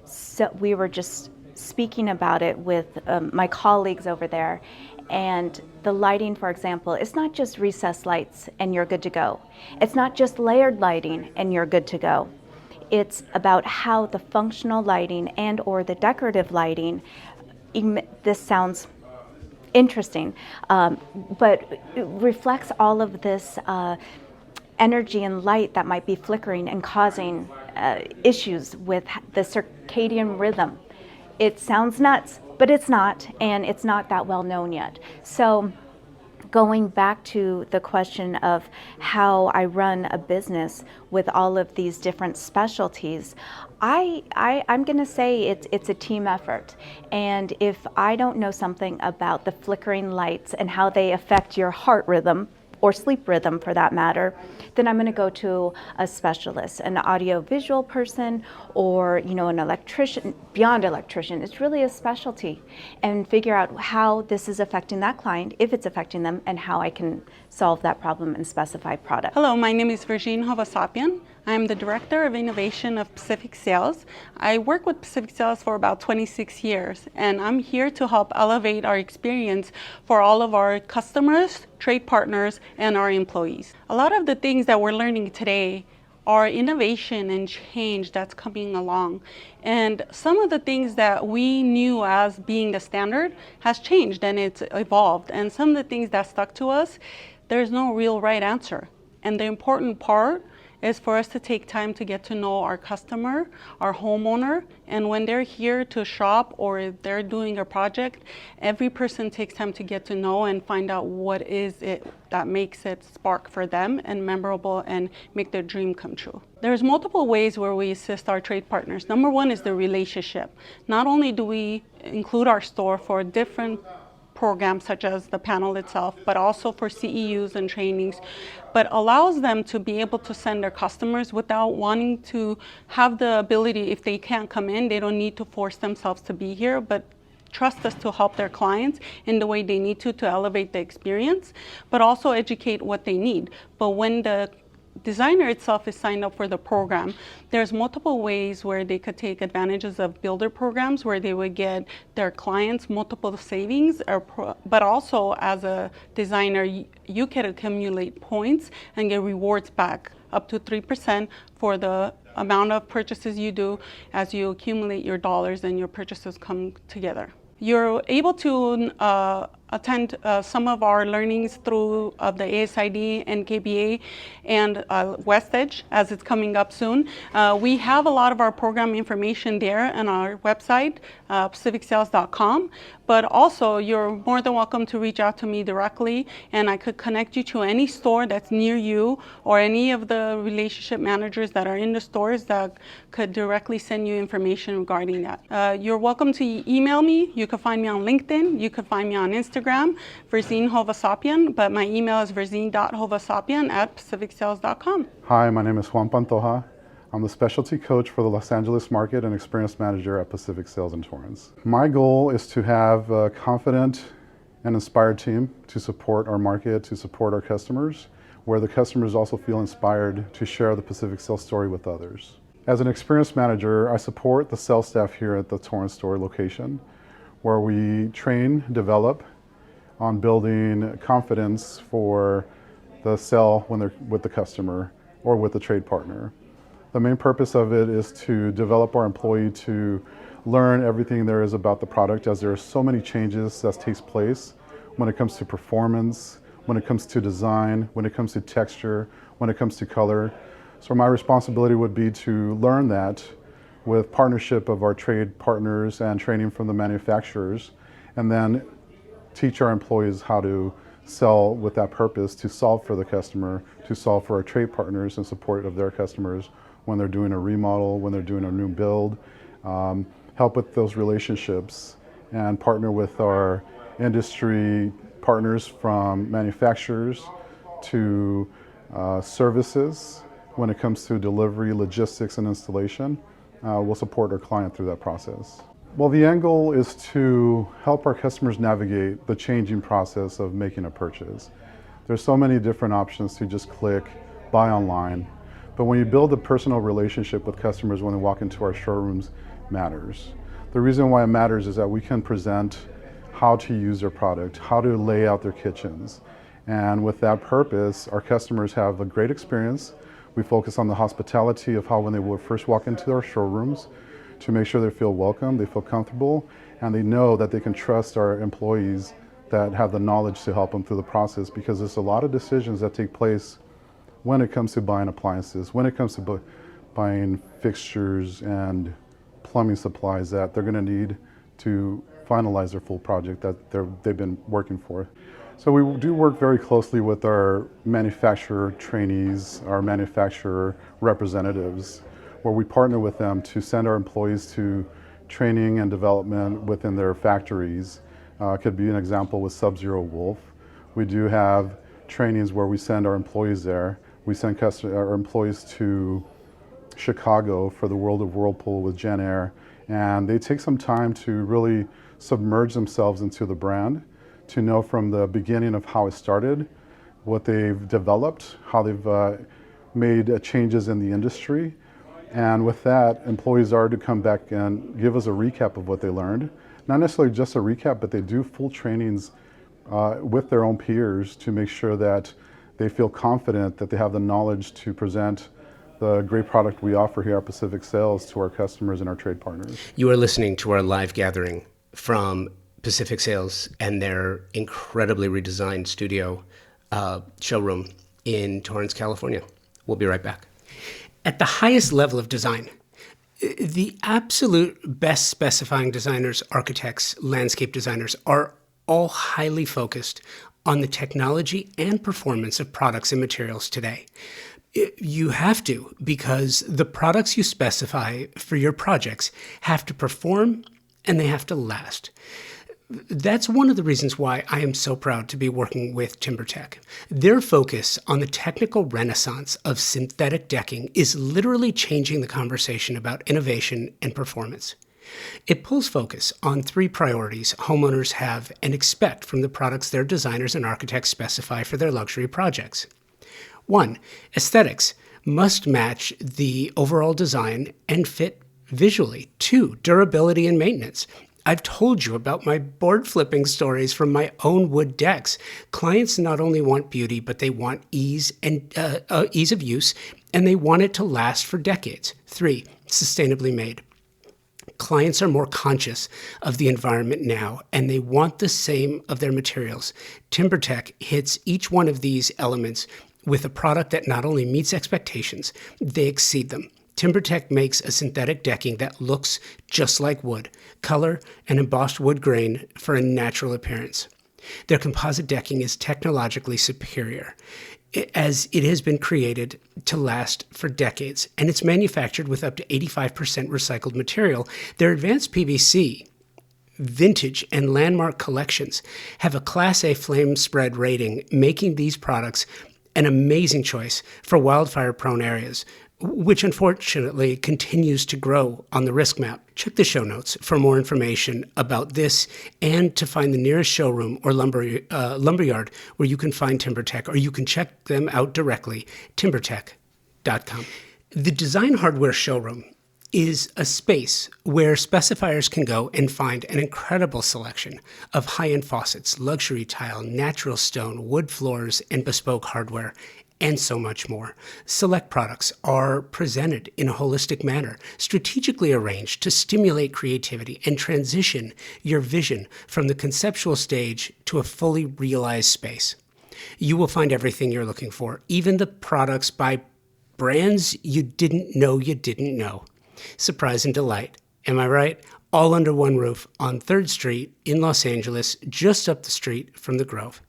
So we were just speaking about it with my colleagues over there. And the lighting, for example, it's not just recessed lights and you're good to go. It's not just layered lighting and you're good to go. It's about how the functional lighting and or the decorative lighting, this sounds interesting, but it reflects all of this energy and light that might be flickering and causing issues with the circadian rhythm. It sounds nuts, but it's not, and it's not that well known yet. So going back to the question of how I run a business with all of these different specialties, I'm going to say it's a team effort. And if I don't know something about the flickering lights and how they affect your heart rhythm, or sleep rhythm for that matter, then I'm going to go to a specialist, an audio-visual person, or an electrician. Beyond electrician, it's really a specialty, and figure out how this is affecting that client, if it's affecting them, and how I can solve that problem and specify product. Hello, my name is Virginie Hovasapian. I'm the Director of Innovation of Pacific Sales. I work with Pacific Sales for about 26 years, and I'm here to help elevate our experience for all of our customers, trade partners, and our employees. A lot of the things that we're learning today are innovation and change that's coming along. And some of the things that we knew as being the standard has changed and it's evolved. And some of the things that stuck to us, there's no real right answer. And the important part is for us to take time to get to know our customer, our homeowner, and when they're here to shop or if they're doing a project, every person takes time to get to know and find out what is it that makes it spark for them and memorable and make their dream come true. There's multiple ways where we assist our trade partners. Number one is the relationship. Not only do we include our store for different programs such as the panel itself, but also for CEUs and trainings, but allows them to be able to send their customers without wanting to have the ability, if they can't come in, they don't need to force themselves to be here, but trust us to help their clients in the way they need to elevate the experience, but also educate what they need. But when the designer itself is signed up for the program, there's multiple ways where they could take advantages of builder programs where they would get their clients multiple savings, but also as a designer, you can accumulate points and get rewards back up to 3% for the amount of purchases you do as you accumulate your dollars and your purchases come together. You're able to attend some of our learnings through the ASID and KBA and West Edge as it's coming up soon. We have a lot of our program information there on our website, pacificsales.com, but also you're more than welcome to reach out to me directly and I could connect you to any store that's near you or any of the relationship managers that are in the stores that could directly send you information regarding that. You're welcome to email me. You can find me on LinkedIn. You can find me on Instagram, Virginie Hovasapian, but my email is virginie.hovasapian@pacificsales.com. Hi, my name is Juan Pantoja. I'm the specialty coach for the Los Angeles market and experience manager at Pacific Sales in Torrance. My goal is to have a confident and inspired team to support our market, to support our customers, where the customers also feel inspired to share the Pacific Sales story with others. As an experience manager, I support the sales staff here at the Torrance store location, where we train, develop on building confidence for the sale when they're with the customer or with the trade partner. The main purpose of it is to develop our employee to learn everything there is about the product, as there are so many changes that takes place when it comes to performance, when it comes to design, when it comes to texture, when it comes to color. So my responsibility would be to learn that with partnership of our trade partners and training from the manufacturers, and then teach our employees how to sell with that purpose, to solve for the customer, to solve for our trade partners in support of their customers when they're doing a remodel, when they're doing a new build, help with those relationships, and partner with our industry partners from manufacturers to services when it comes to delivery, logistics, and installation. We'll support our client through that process. Well, the end goal is to help our customers navigate the changing process of making a purchase. There's so many different options to just click, buy online, but when you build a personal relationship with customers when they walk into our showrooms, matters. The reason why it matters is that we can present how to use their product, how to lay out their kitchens, and with that purpose, our customers have a great experience. We focus on the hospitality of how when they will first walk into our showrooms, to make sure they feel welcome, they feel comfortable, and they know that they can trust our employees that have the knowledge to help them through the process, because there's a lot of decisions that take place when it comes to buying appliances, when it comes to buying fixtures and plumbing supplies that they're going to need to finalize their full project that they've been working for. So we do work very closely with our manufacturer trainees, our manufacturer representatives, where we partner with them to send our employees to training and development within their factories. Could be an example with Sub-Zero Wolf. We do have trainings where we send our employees there. We send our employees to Chicago for the World of Whirlpool with Jen Air, and they take some time to really submerge themselves into the brand, to know from the beginning of how it started, what they've developed, how they've made changes in the industry. And with that, employees are to come back and give us a recap of what they learned. Not necessarily just a recap, but they do full trainings with their own peers to make sure that they feel confident that they have the knowledge to present the great product we offer here at Pacific Sales to our customers and our trade partners. You are listening to our live gathering from Pacific Sales and their incredibly redesigned studio showroom in Torrance, California. We'll be right back. At the highest level of design, the absolute best specifying designers, architects, landscape designers are all highly focused on the technology and performance of products and materials today. You have to, because the products you specify for your projects have to perform and they have to last. That's one of the reasons why I am so proud to be working with TimberTech. Their focus on the technical renaissance of synthetic decking is literally changing the conversation about innovation and performance. It pulls focus on three priorities homeowners have and expect from the products their designers and architects specify for their luxury projects. 1. Aesthetics must match the overall design and fit visually. 2. Durability and maintenance. I've told you about my board flipping stories from my own wood decks. Clients not only want beauty, but they want ease of use, and they want it to last for decades. 3. Sustainably made. Clients are more conscious of the environment now, and they want the same of their materials. TimberTech hits each one of these elements with a product that not only meets expectations, they exceed them. TimberTech makes a synthetic decking that looks just like wood, color and embossed wood grain for a natural appearance. Their composite decking is technologically superior, as it has been created to last for decades, and it's manufactured with up to 85% recycled material. Their advanced PVC, vintage, and landmark collections have a Class A flame spread rating, making these products an amazing choice for wildfire-prone areas, which unfortunately continues to grow on the risk map. Check the show notes for more information about this and to find the nearest showroom or lumberyard where you can find TimberTech, or you can check them out directly, timbertech.com. The Design Hardware Showroom is a space where specifiers can go and find an incredible selection of high-end faucets, luxury tile, natural stone, wood floors, and bespoke hardware. and so much more. Select products are presented in a holistic manner, strategically arranged to stimulate creativity and transition your vision from the conceptual stage to a fully realized space. You will find everything you're looking for, even the products by brands you didn't know you didn't know. Surprise and delight. Am I right? All under one roof on 3rd Street in Los Angeles, just up the street from the Grove.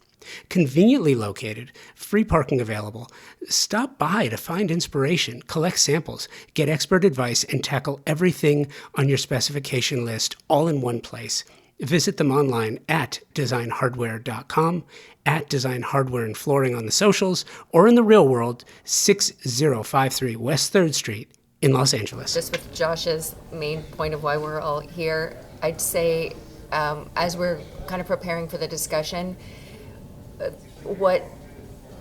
Conveniently located, free parking available. Stop by to find inspiration, collect samples, get expert advice, and tackle everything on your specification list all in one place. Visit them online at designhardware.com, at Design Hardware and Flooring on the socials, or in the real world, 6053 West 3rd Street in Los Angeles. Just with Josh's main point of why we're all here, I'd say as we're kind of preparing for the discussion, what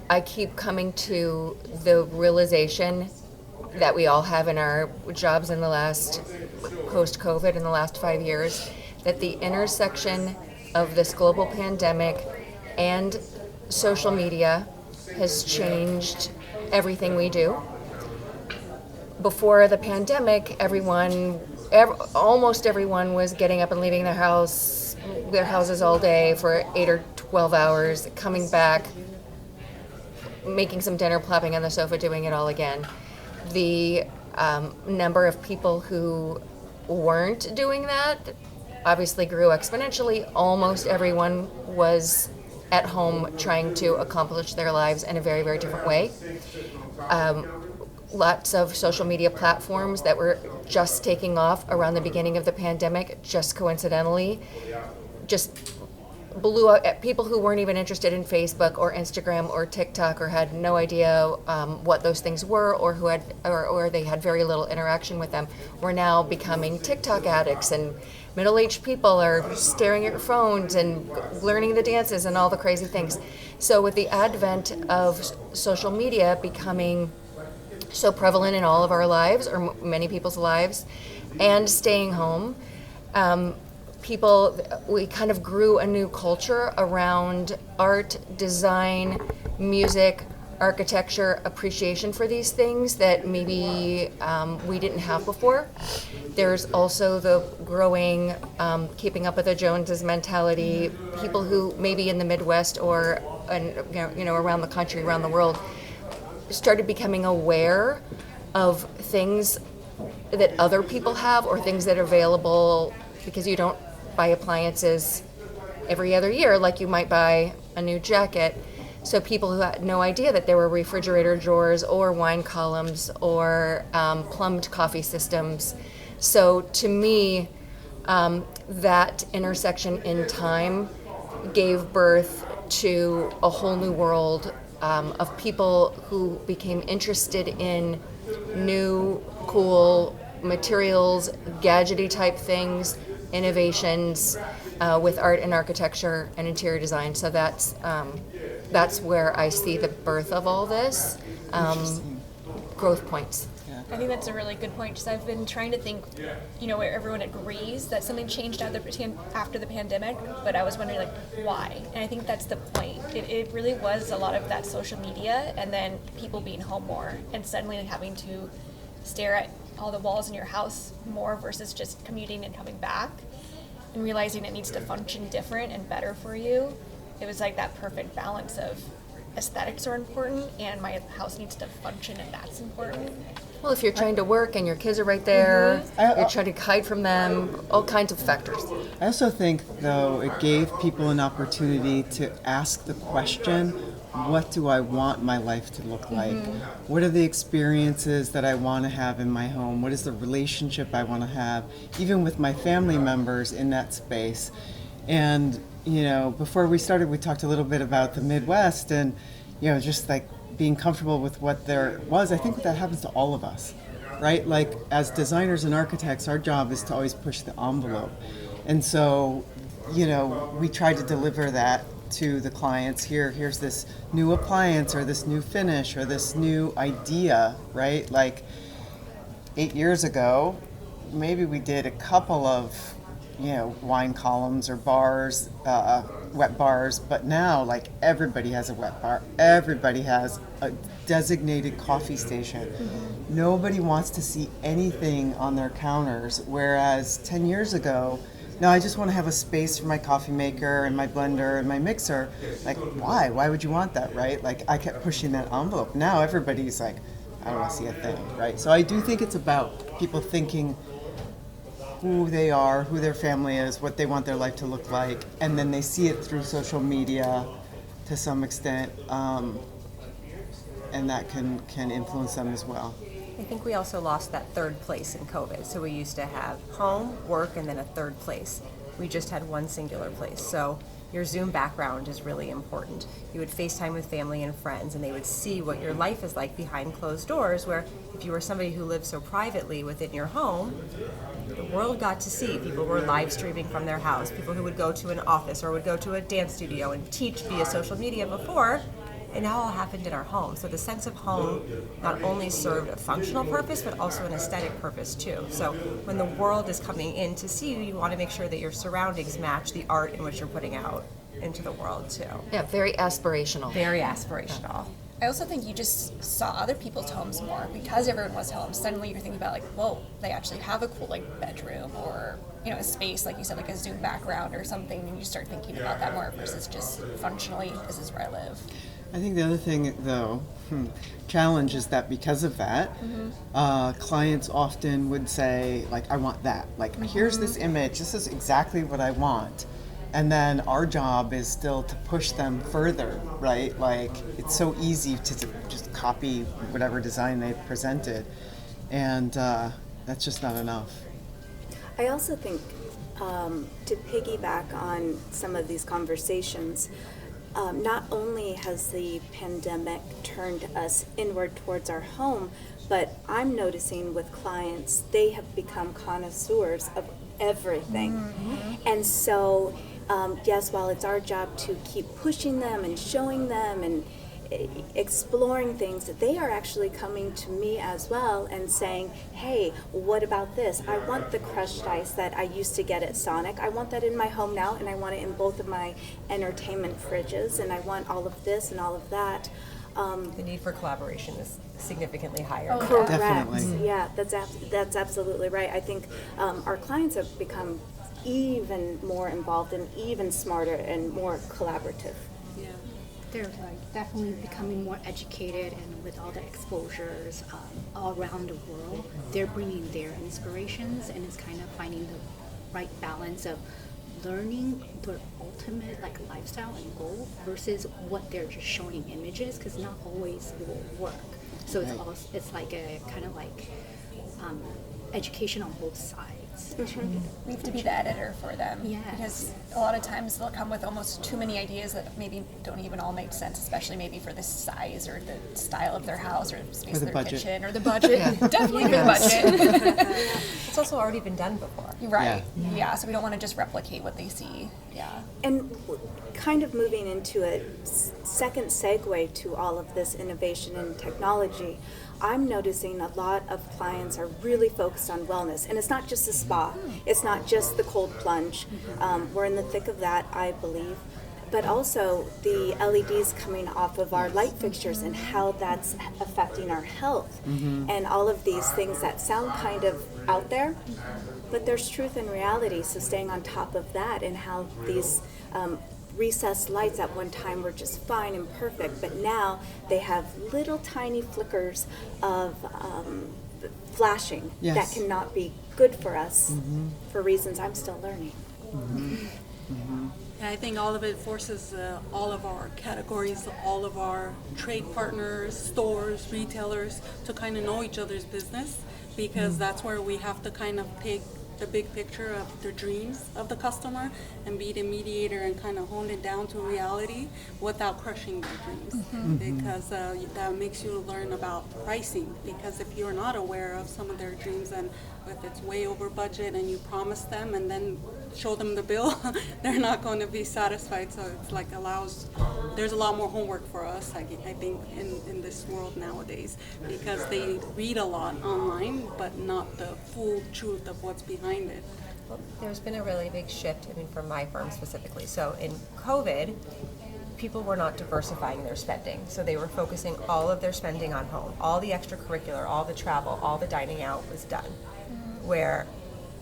I keep coming to the realization that we all have in our jobs in the last, post-COVID, in the last 5 years, that the intersection of this global pandemic and social media has changed everything we do. Before the pandemic, almost everyone was getting up and leaving their houses all day for 8 or 12 hours, coming back, making some dinner, plopping on the sofa, doing it all again. The number of people who weren't doing that obviously grew exponentially. Almost everyone was at home trying to accomplish their lives in a very, very different way. Lots of social media platforms that were just taking off around the beginning of the pandemic, just coincidentally, just blew up at people who weren't even interested in Facebook or Instagram or TikTok or had no idea what those things were, or they had very little interaction with them, were now becoming TikTok addicts, and middle-aged people are staring at your phones and learning the dances and all the crazy things. So with the advent of social media becoming so prevalent in all of our lives, or many people's lives, and staying home, we kind of grew a new culture around art, design, music, architecture, appreciation for these things that maybe we didn't have before. There's also the growing keeping up with the Joneses mentality. People who maybe in the Midwest or around the country, around the world, started becoming aware of things that other people have, or things that are available, because you don't buy appliances every other year like you might buy a new jacket. So people who had no idea that there were refrigerator drawers or wine columns or plumbed coffee systems. So to me, that intersection in time gave birth to a whole new world of people who became interested in new, cool materials, gadgety type things, innovations with art and architecture and interior design. So that's where I see the birth of all this, growth points. I think that's a really good point, because I've been trying to think, where everyone agrees that something changed after the pandemic, but I was wondering, why? And I think that's the point. It really was a lot of that social media, and then people being home more, and suddenly having to stare at all the walls in your house more versus just commuting and coming back, and realizing it needs to function different and better for you. It was like that perfect balance of aesthetics are important and my house needs to function, and that's important. Well, if you're trying to work and your kids are right there, you're trying to hide from them, all kinds of factors. I also think, though, it gave people an opportunity to ask the question, what do I want my life to look like? What are the experiences that I want to have in my home? What is the relationship I want to have, even with my family members in that space? And, before we started, we talked a little bit about the Midwest and, just like being comfortable with what there was. I think that happens to all of us, right? Like, as designers and architects, our job is to always push the envelope. And so, we try to deliver that to the clients. Here's this new appliance or this new finish or this new idea, right? Like 8 years ago, maybe we did a couple of, wine columns or bars, wet bars, but now everybody has a wet bar. Everybody has a designated coffee station. Nobody wants to see anything on their counters, whereas 10 years ago, no, I just want to have a space for my coffee maker and my blender and my mixer. Like, why? Why would you want that, right? Like, I kept pushing that envelope. Now everybody's like, I don't want to see a thing, right? So I do think it's about people thinking who they are, who their family is, what they want their life to look like, and then they see it through social media to some extent, and that can influence them as well. I think we also lost that third place in COVID. So we used to have home, work, and then a third place. We just had one singular place. So your Zoom background is really important. You would FaceTime with family and friends, and they would see what your life is like behind closed doors, where if you were somebody who lived so privately within your home, the world got to see. People were live streaming from their house. People who would go to an office or would go to a dance studio and teach via social media before, and now all happened in our home. So the sense of home not only served a functional purpose, but also an aesthetic purpose too. So when the world is coming in to see you, you want to make sure that your surroundings match the art in which you're putting out into the world too. Yeah, very aspirational. Very aspirational. I also think you just saw other people's homes more because everyone was home. Suddenly you're thinking about like, whoa, they actually have a cool like bedroom or, you know, a space, like you said, like a Zoom background or something, and you start thinking about that more versus just functionally, this is where I live. I think the other thing, though, challenge is that because of that, clients often would say, like, I want that. Like, here's this image. This is exactly what I want. And then our job is still to push them further, right? Like, it's so easy to just copy whatever design they've presented. And that's just not enough. I also think to piggyback on some of these conversations, not only has the pandemic turned us inward towards our home, but I'm noticing with clients, they have become connoisseurs of everything. And so, yes, while it's our job to keep pushing them and showing them and exploring things, they are actually coming to me as well and saying, hey, what about this? I want the crushed ice that I used to get at Sonic. I want that in my home now, and I want it in both of my entertainment fridges, and I want all of this and all of that. The need for collaboration is significantly higher. Correct. Definitely. Yeah, that's absolutely right. I think our clients have become even more involved and even smarter and more collaborative. They're like definitely becoming more educated, and with all the exposures all around the world, they're bringing their inspirations, and it's kind of finding the right balance of learning their ultimate like lifestyle and goal versus what they're just showing images, because not always will work. So it's also, it's like a kind of like education on both sides. We have to be the editor for them. Yes. Because a lot of times they'll come with almost too many ideas that maybe don't even all make sense, especially maybe for the size or the style of their house or the space of their budget. kitchen or the budget. Definitely for the budget. It's also already been done before. Right. Yeah, so we don't want to just replicate what they see. Yeah. And kind of moving into a second segue to all of this innovation and technology, I'm noticing a lot of clients are really focused on wellness. And it's not just the spa, it's not just the cold plunge. We're in the thick of that, I believe. But also the LEDs coming off of our light fixtures and how that's affecting our health. And all of these things that sound kind of out there, but there's truth and reality. So staying on top of that and how these recessed lights at one time were just fine and perfect, but now they have little tiny flickers of flashing that cannot be good for us for reasons I'm still learning. And I think all of it forces all of our categories, all of our trade partners, stores, retailers to kind of know each other's business, because that's where we have to kind of take the big picture of the dreams of the customer and be the mediator and kind of hone it down to reality without crushing their dreams. Because that makes you learn about pricing, because if you're not aware of some of their dreams, and if it's way over budget and you promise them and then show them the bill, they're not going to be satisfied. So it's like there's a lot more homework for us, I think, in this world nowadays, because they read a lot online, but not the full truth of what's behind it. Well, there's been a really big shift, I mean, for my firm specifically. So in COVID, people were not diversifying their spending. So they were focusing all of their spending on home. All the extracurricular, all the travel, all the dining out was done. Where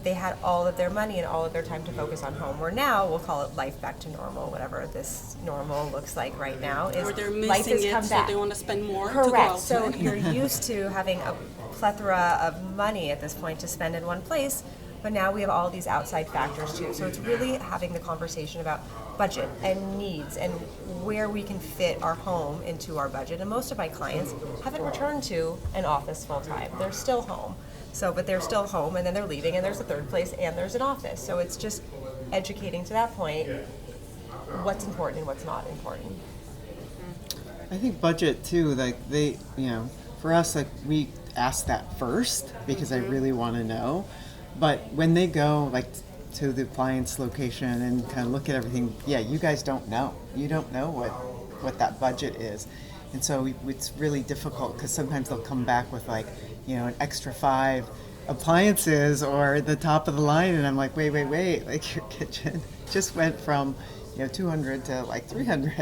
they had all of their money and all of their time to focus on home. Where now, we'll call it life back to normal, whatever this normal looks like right now. Or they're life missing has it, come so back. they want to spend more Correct. to go out. So you're used to having a plethora of money at this point to spend in one place, but now we have all these outside factors too. So it's really having the conversation about budget and needs and where we can fit our home into our budget. And most of my clients haven't returned to an office full time. They're still home. So, but they're still home, and then they're leaving, and there's a third place, and there's an office. So it's just educating to that point what's important and what's not important. I think budget too, like they, for us, like we ask that first because I really want to know. But when they go like to the client's location and kind of look at everything, you guys don't know. You don't know what that budget is. And so it's really difficult because sometimes they'll come back with like, an extra 5 appliances or the top of the line, and I'm like, wait, like your kitchen just went from 200 to like 300.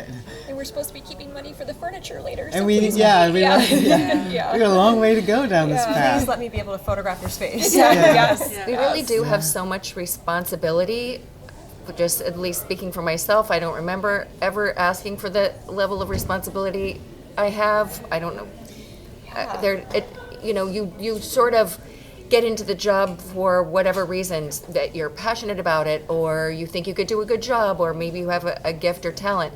And we're supposed to be keeping money for the furniture later. And so we please got we a long way to go down this path. Please let me be able to photograph your space. Yes. We really do have so much responsibility. Just at least speaking for myself, I don't remember ever asking for the level of responsibility I have. I don't know. You sort of get into the job for whatever reasons, that you're passionate about it, or you think you could do a good job, or maybe you have a gift or talent.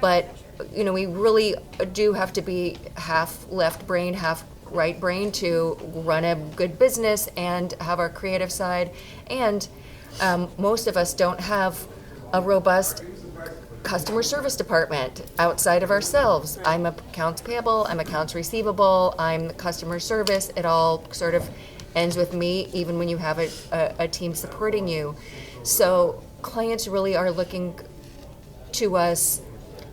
But we really do have to be half left brain, half right brain to run a good business and have our creative side. And most of us don't have a robust customer service department outside of ourselves. I'm accounts payable, I'm accounts receivable, I'm customer service. It all sort of ends with me, even when you have a team supporting you. So clients really are looking to us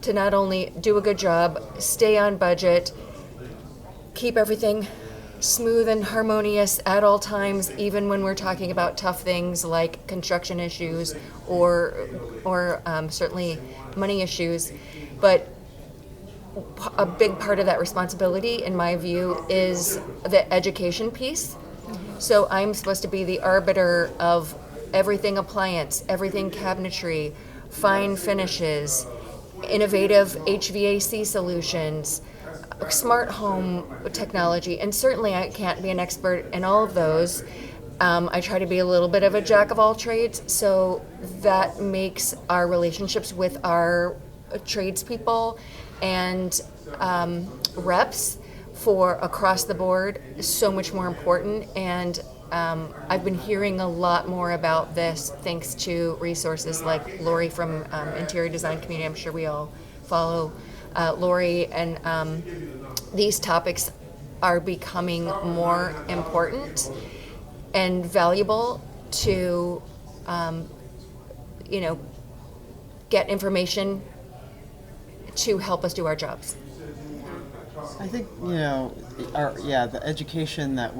to not only do a good job, stay on budget, keep everything smooth and harmonious at all times, even when we're talking about tough things like construction issues or certainly money issues. But a big part of that responsibility, in my view, is the education piece. So I'm supposed to be the arbiter of everything appliance, everything cabinetry, fine finishes, innovative HVAC solutions, smart home technology, and certainly I can't be an expert in all of those. I try to be a little bit of a jack of all trades, so that makes our relationships with our tradespeople and reps for across the board so much more important. And I've been hearing a lot more about this thanks to resources like Lori from Interior Design Community. I'm sure we all follow Lori, and these topics are becoming more important and valuable to get information to help us do our jobs. I think, the education that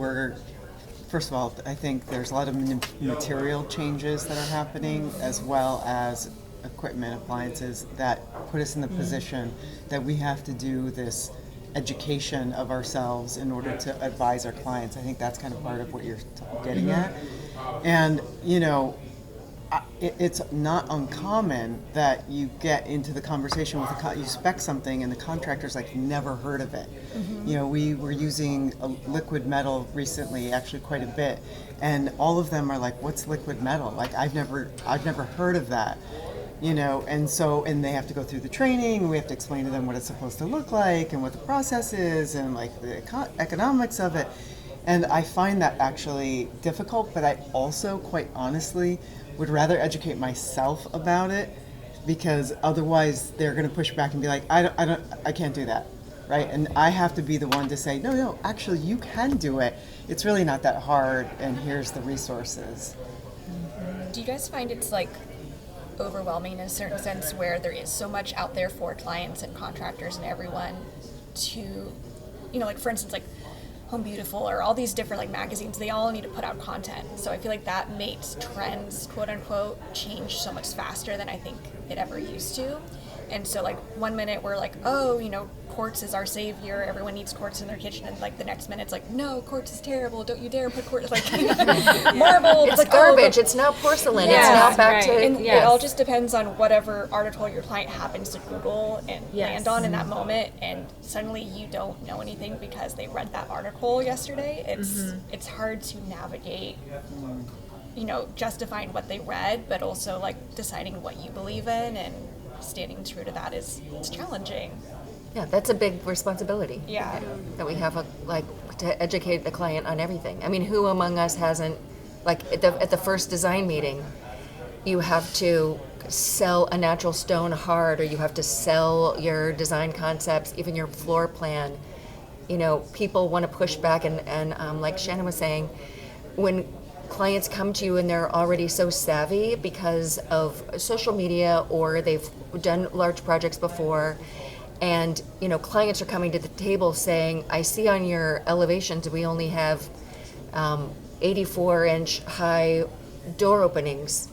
first of all, I think there's a lot of material changes that are happening, as well as equipment, appliances, that put us in the position that we have to do this education of ourselves in order to advise our clients. I think that's kind of part of what you're getting at. And, it's not uncommon that you get into the conversation with you spec something and the contractor's like never heard of it. We were using a liquid metal recently, actually quite a bit, and all of them are like, what's liquid metal? Like I've never heard of that. And they have to go through the training, and we have to explain to them what it's supposed to look like and what the process is and like the economics of it. And I find that actually difficult, but I also, quite honestly, would rather educate myself about it, because otherwise they're going to push back and be like, I can't do that, right? And I have to be the one to say, no, actually you can do it. It's really not that hard, and here's the resources. Do you guys find it's like overwhelming in a certain sense, where there is so much out there for clients and contractors and everyone to, like for instance, like Home Beautiful or all these different like magazines, they all need to put out content. So I feel like that makes trends, quote unquote, change so much faster than I think it ever used to. And so like one minute we're like, oh, you know, quartz is our savior, everyone needs quartz in their kitchen, and like the next minute it's like, no, quartz is terrible, don't you dare put quartz, like marble. It's like, garbage, it's now porcelain, it's now back to... And it all just depends on whatever article your client happens to Google and land on in that moment, and suddenly you don't know anything because they read that article yesterday. It's hard to navigate, you know, justifying what they read, but also like deciding what you believe in and standing true to that it's challenging. Yeah, that's a big responsibility. Yeah. That we have to educate the client on everything. I mean, who among us hasn't, like at the first design meeting, you have to sell a natural stone hard, or you have to sell your design concepts, even your floor plan. You know, people want to push back, and like Shannon was saying, when clients come to you and they're already so savvy because of social media, or they've done large projects before, and you know, clients are coming to the table saying, I see on your elevations we only have 84-inch high door openings.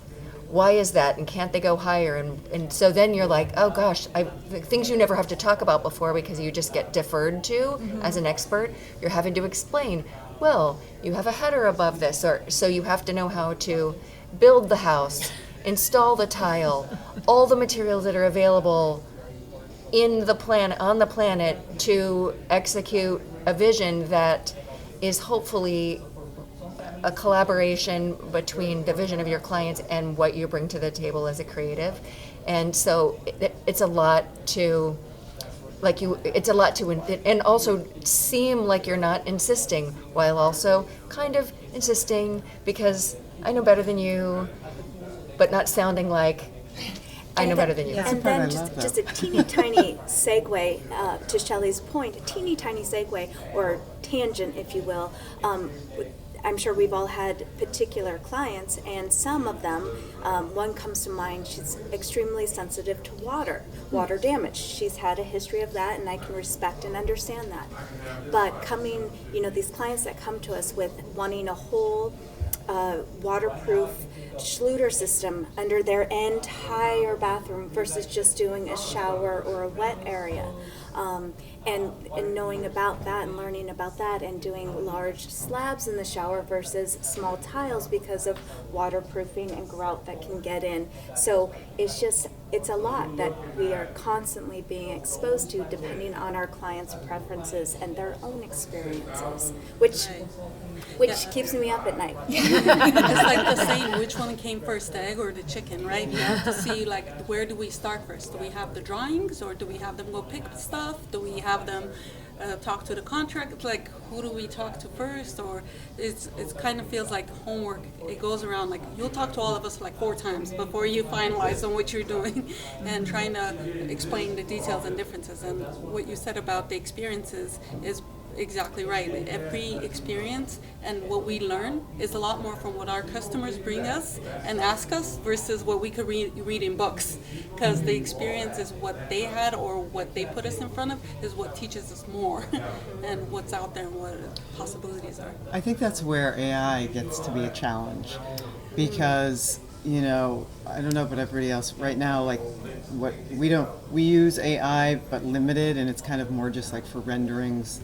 Why is that, and can't they go higher? And so then you're like, oh gosh, things you never have to talk about before because you just get deferred to as an expert. You're having to explain, well, you have a header above this, or so you have to know how to build the house, install the tile, all the materials that are available in the on the planet to execute a vision that is hopefully a collaboration between the vision of your clients and what you bring to the table as a creative. And so it's a lot to, and also seem like you're not insisting, while also kind of insisting because I know better than you, but not sounding like I know better than you. And then just a teeny tiny segue to Shelley's point, a teeny tiny segue or tangent, if you will. I'm sure we've all had particular clients, and some of them, one comes to mind, she's extremely sensitive to water damage. She's had a history of that, and I can respect and understand that. But coming, you know, these clients that come to us with wanting a whole waterproof Schluter system under their entire bathroom versus just doing a shower or a wet area. And knowing about that and learning about that and doing large slabs in the shower versus small tiles because of waterproofing and grout that can get in. So it's a lot that we are constantly being exposed to depending on our clients' preferences and their own experiences, which keeps me up at night. It's like the same, which one came first, the egg or the chicken, right? You have to see, like, where do we start first? Do we have the drawings, or do we have them go pick stuff? Do we have them talk to the contract? Like, who do we talk to first? Or it kind of feels like homework. It goes around, like, you'll talk to all of us like 4 times before you finalize on what you're doing and trying to explain the details and differences. And what you said about the experiences is exactly right. Every experience and what we learn is a lot more from what our customers bring us and ask us versus what we could read in books, because the experience is what they had or what they put us in front of is what teaches us more and what's out there and what possibilities are. I think that's where AI gets to be a challenge, because you know, I don't know about everybody else right now, like we use AI but limited, and it's kind of more just like for renderings.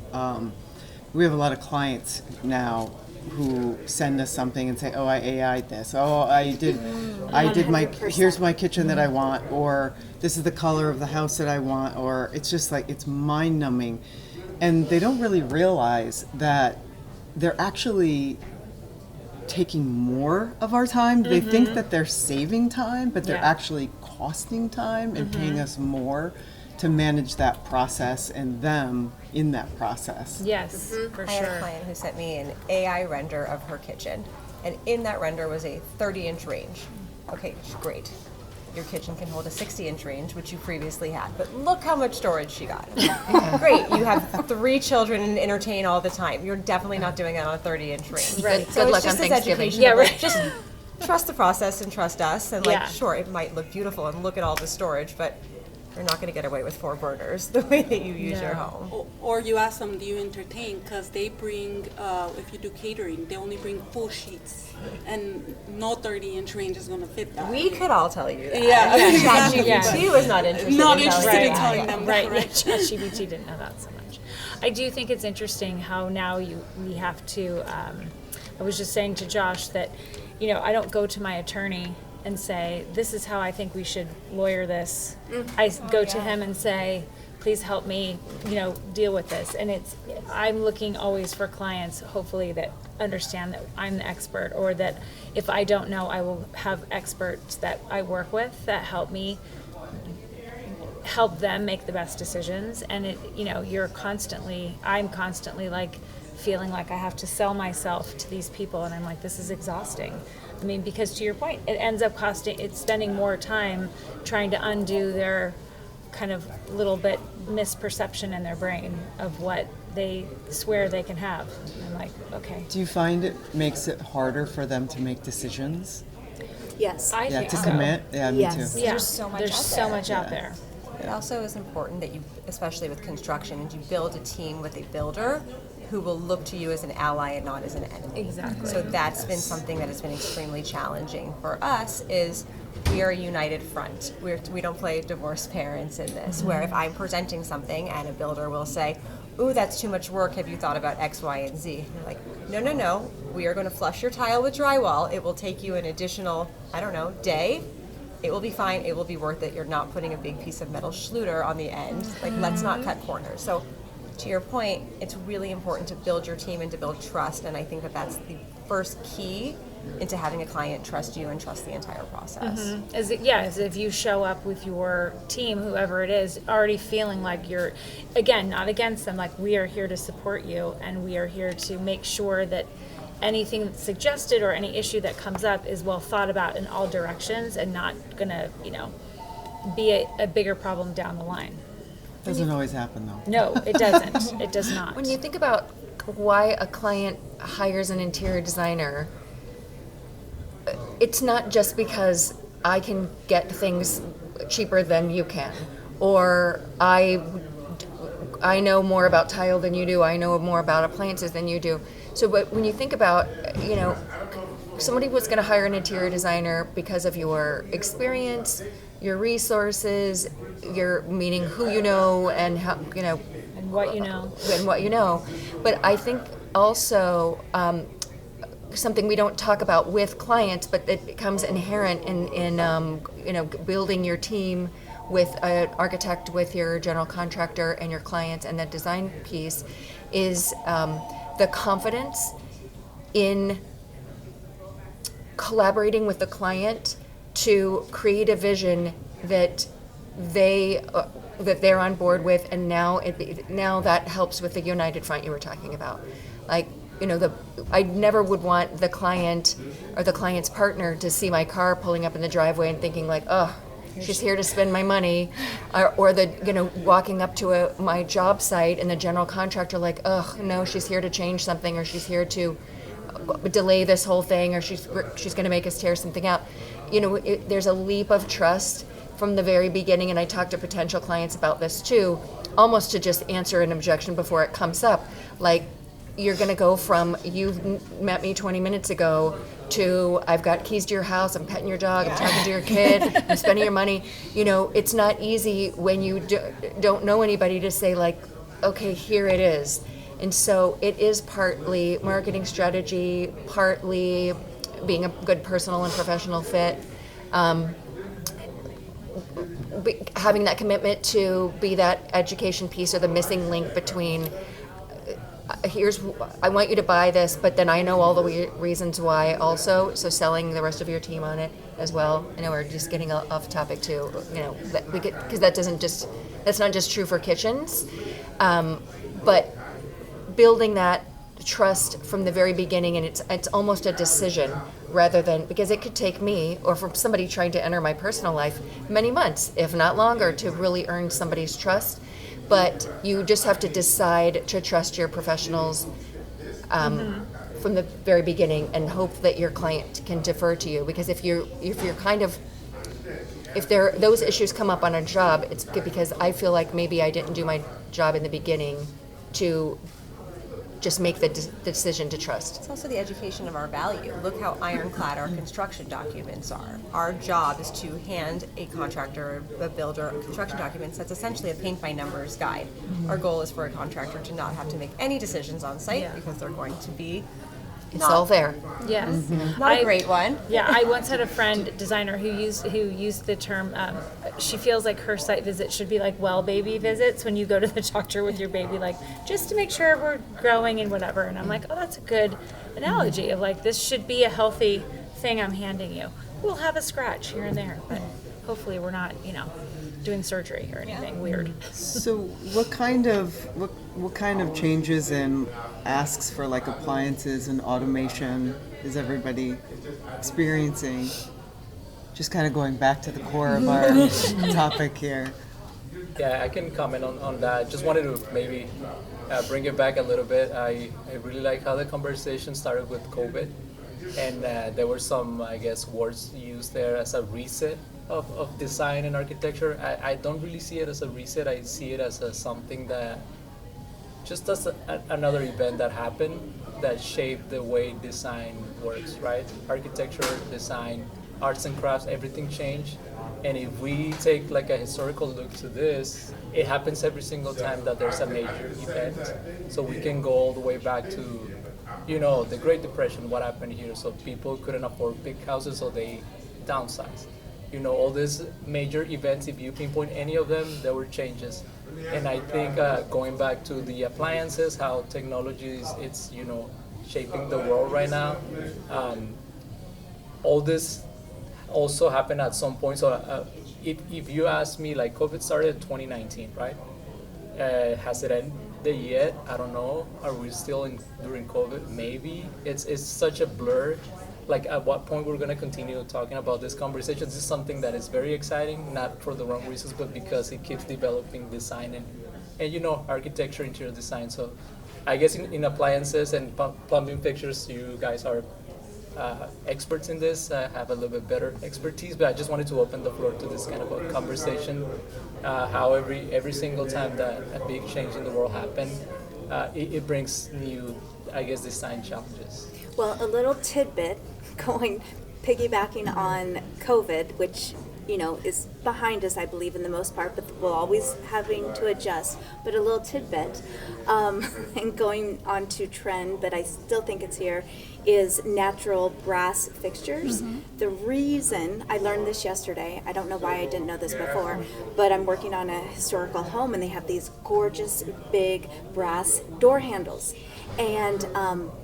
We have a lot of clients now who send us something and say, oh, I AI'd this, oh, I did my, here's my kitchen that I want, or this is the color of the house that I want, or it's just like, it's mind numbing. And they don't really realize that they're actually taking more of our time. They think that they're saving time, but they're actually costing time and paying us more to manage that process and them in that process. Yes, for I sure. had a client who sent me an AI render of her kitchen, and in that render was a 30-inch range. Okay, great. Your kitchen can hold a 60-inch range, which you previously had, but look how much storage she got. Great, you have 3 children and entertain all the time. You're definitely not doing it on a 30-inch range. Right. So Good it's luck on just this Thanksgiving. education of, like, just trust the process and trust us, and like, sure, it might look beautiful and look at all the storage, but You're not going to get away with 4 burners the way that you use your home. Or you ask them, do you entertain? Because they bring, if you do catering, they only bring full sheets, and no 30-inch range is going to fit that. We could all tell you that. Yeah. ChatGPT was not interested in telling them that. Right. ChatGPT didn't know that so much. I do think it's interesting how now we have to. I was just saying to Josh that, I don't go to my attorney and say, this is how I think we should lawyer this. I go to him and say, please help me, deal with this. And I'm looking always for clients, hopefully, that understand that I'm the expert, or that if I don't know, I will have experts that I work with that help me help them make the best decisions. And I'm constantly like feeling like I have to sell myself to these people, and I'm like, this is exhausting. I mean, because to your point, it ends up spending more time trying to undo their kind of little bit misperception in their brain of what they swear they can have. I'm like, okay. Do you find it makes it harder for them to make decisions? Yes. I think to so. commit? Yeah, me too. Yeah. There's so much out there. It also is important that you, especially with construction, you build a team with a builder who will look to you as an ally and not as an enemy. Exactly. So that's been something that has been extremely challenging for us. Is we are a united front. We don't play divorced parents in this, where if I'm presenting something and a builder will say, ooh, that's too much work, have you thought about X, Y, and Z? You're like, no, we are going to flush your tile with drywall. It will take you an additional, day. It will be fine, it will be worth it. You're not putting a big piece of metal Schluter on the end. Like, let's not cut corners. So to your point, it's really important to build your team and to build trust, and I think that that's the first key into having a client trust you and trust the entire process. As if you show up with your team, whoever it is, already feeling like you're, again, not against them, like we are here to support you, and we are here to make sure that anything that's suggested or any issue that comes up is well thought about in all directions and not gonna, be a bigger problem down the line. Doesn't always happen though. No, it doesn't. It does not. When you think about why a client hires an interior designer, it's not just because I can get things cheaper than you can, or I know more about tile than you do, I know more about appliances than you do. So, but when you think about, somebody was going to hire an interior designer because of your experience, your resources, your meaning who you know and how, and what you know. But I think also something we don't talk about with clients, but it becomes inherent in building your team with an architect, with your general contractor and your clients, and the design piece is the confidence in collaborating with the client to create a vision that they're on board with, and now that helps with the united front you were talking about. Like, I never would want the client or the client's partner to see my car pulling up in the driveway and thinking like, oh, she's here to spend my money, or walking up to my job site and the general contractor like, oh no, she's here to change something, or she's here to delay this whole thing, or she's going to make us tear something out. There's a leap of trust from the very beginning, and I talk to potential clients about this too, almost to just answer an objection before it comes up. Like, you're going to go from you've met me 20 minutes ago to I've got keys to your house, I'm petting your dog, I'm talking to your kid, I'm spending your money. It's not easy when you don't know anybody to say like, okay, here it is. And so it is partly marketing strategy, partly being a good personal and professional fit, having that commitment to be that education piece or the missing link between I want you to buy this, but then I know all the reasons why also, so selling the rest of your team on it as well. I know we're just getting off topic too, because that's not just true for kitchens, but building that trust from the very beginning, and it's almost a decision rather than, because it could take me or for somebody trying to enter my personal life many months, if not longer, to really earn somebody's trust. But you just have to decide to trust your professionals from the very beginning and hope that your client can defer to you. Because if you're kind of if those issues come up on a job, it's because I feel like maybe I didn't do my job in the beginning to just make the decision to trust. It's also the education of our value. Look how ironclad our construction documents are. Our job is to hand a contractor, a builder, construction documents that's essentially a paint by numbers guide. Our goal is for a contractor to not have to make any decisions on site because they're going to be It's all there. Yes. not a great one. Yeah, I once had a friend designer who used the term. She feels like her site visit should be like well baby visits when you go to the doctor with your baby, like just to make sure we're growing and whatever. And I'm like, oh, that's a good analogy of like this should be a healthy thing I'm handing you. We'll have a scratch here and there, but hopefully we're not, doing surgery or anything weird. So what kind of changes and asks for like appliances and automation is everybody experiencing? Just kind of going back to the core of our topic here. Yeah, I can comment on that. Just wanted to maybe bring it back a little bit. I really like how the conversation started with COVID, and there were some, I guess, words used there as a reset of design and architecture. I don't really see it as a reset. I see it as something that just as another event that happened that shaped the way design works, right? Architecture, design, arts and crafts, everything changed. And if we take like a historical look to this, it happens every single time that there's a major event. So we can go all the way back to, the Great Depression, what happened here. So people couldn't afford big houses, so they downsized. All these major events, if you pinpoint any of them, there were changes. And I think going back to the appliances, how technology it's shaping the world right now, all this also happened at some point. So if you ask me, like COVID started in 2019, right? Has it ended yet? I don't know. Are we still during COVID? Maybe. It's such a blur. Like at what point we're going to continue talking about this conversation. This is something that is very exciting, not for the wrong reasons, but because it keeps developing design and architecture, interior design. So I guess in appliances and plumbing fixtures, you guys are experts in this, have a little bit better expertise, but I just wanted to open the floor to this kind of a conversation. How every single time that a big change in the world happened, it brings new, I guess, design challenges. Well, a little tidbit piggybacking on COVID, which is behind us, I believe, in the most part, but we're always having to adjust. But a little tidbit, and going on to trend, but I still think it's here, is natural brass fixtures. The reason, I learned this yesterday, I don't know why I didn't know this before, but I'm working on a historical home and they have these gorgeous big brass door handles. And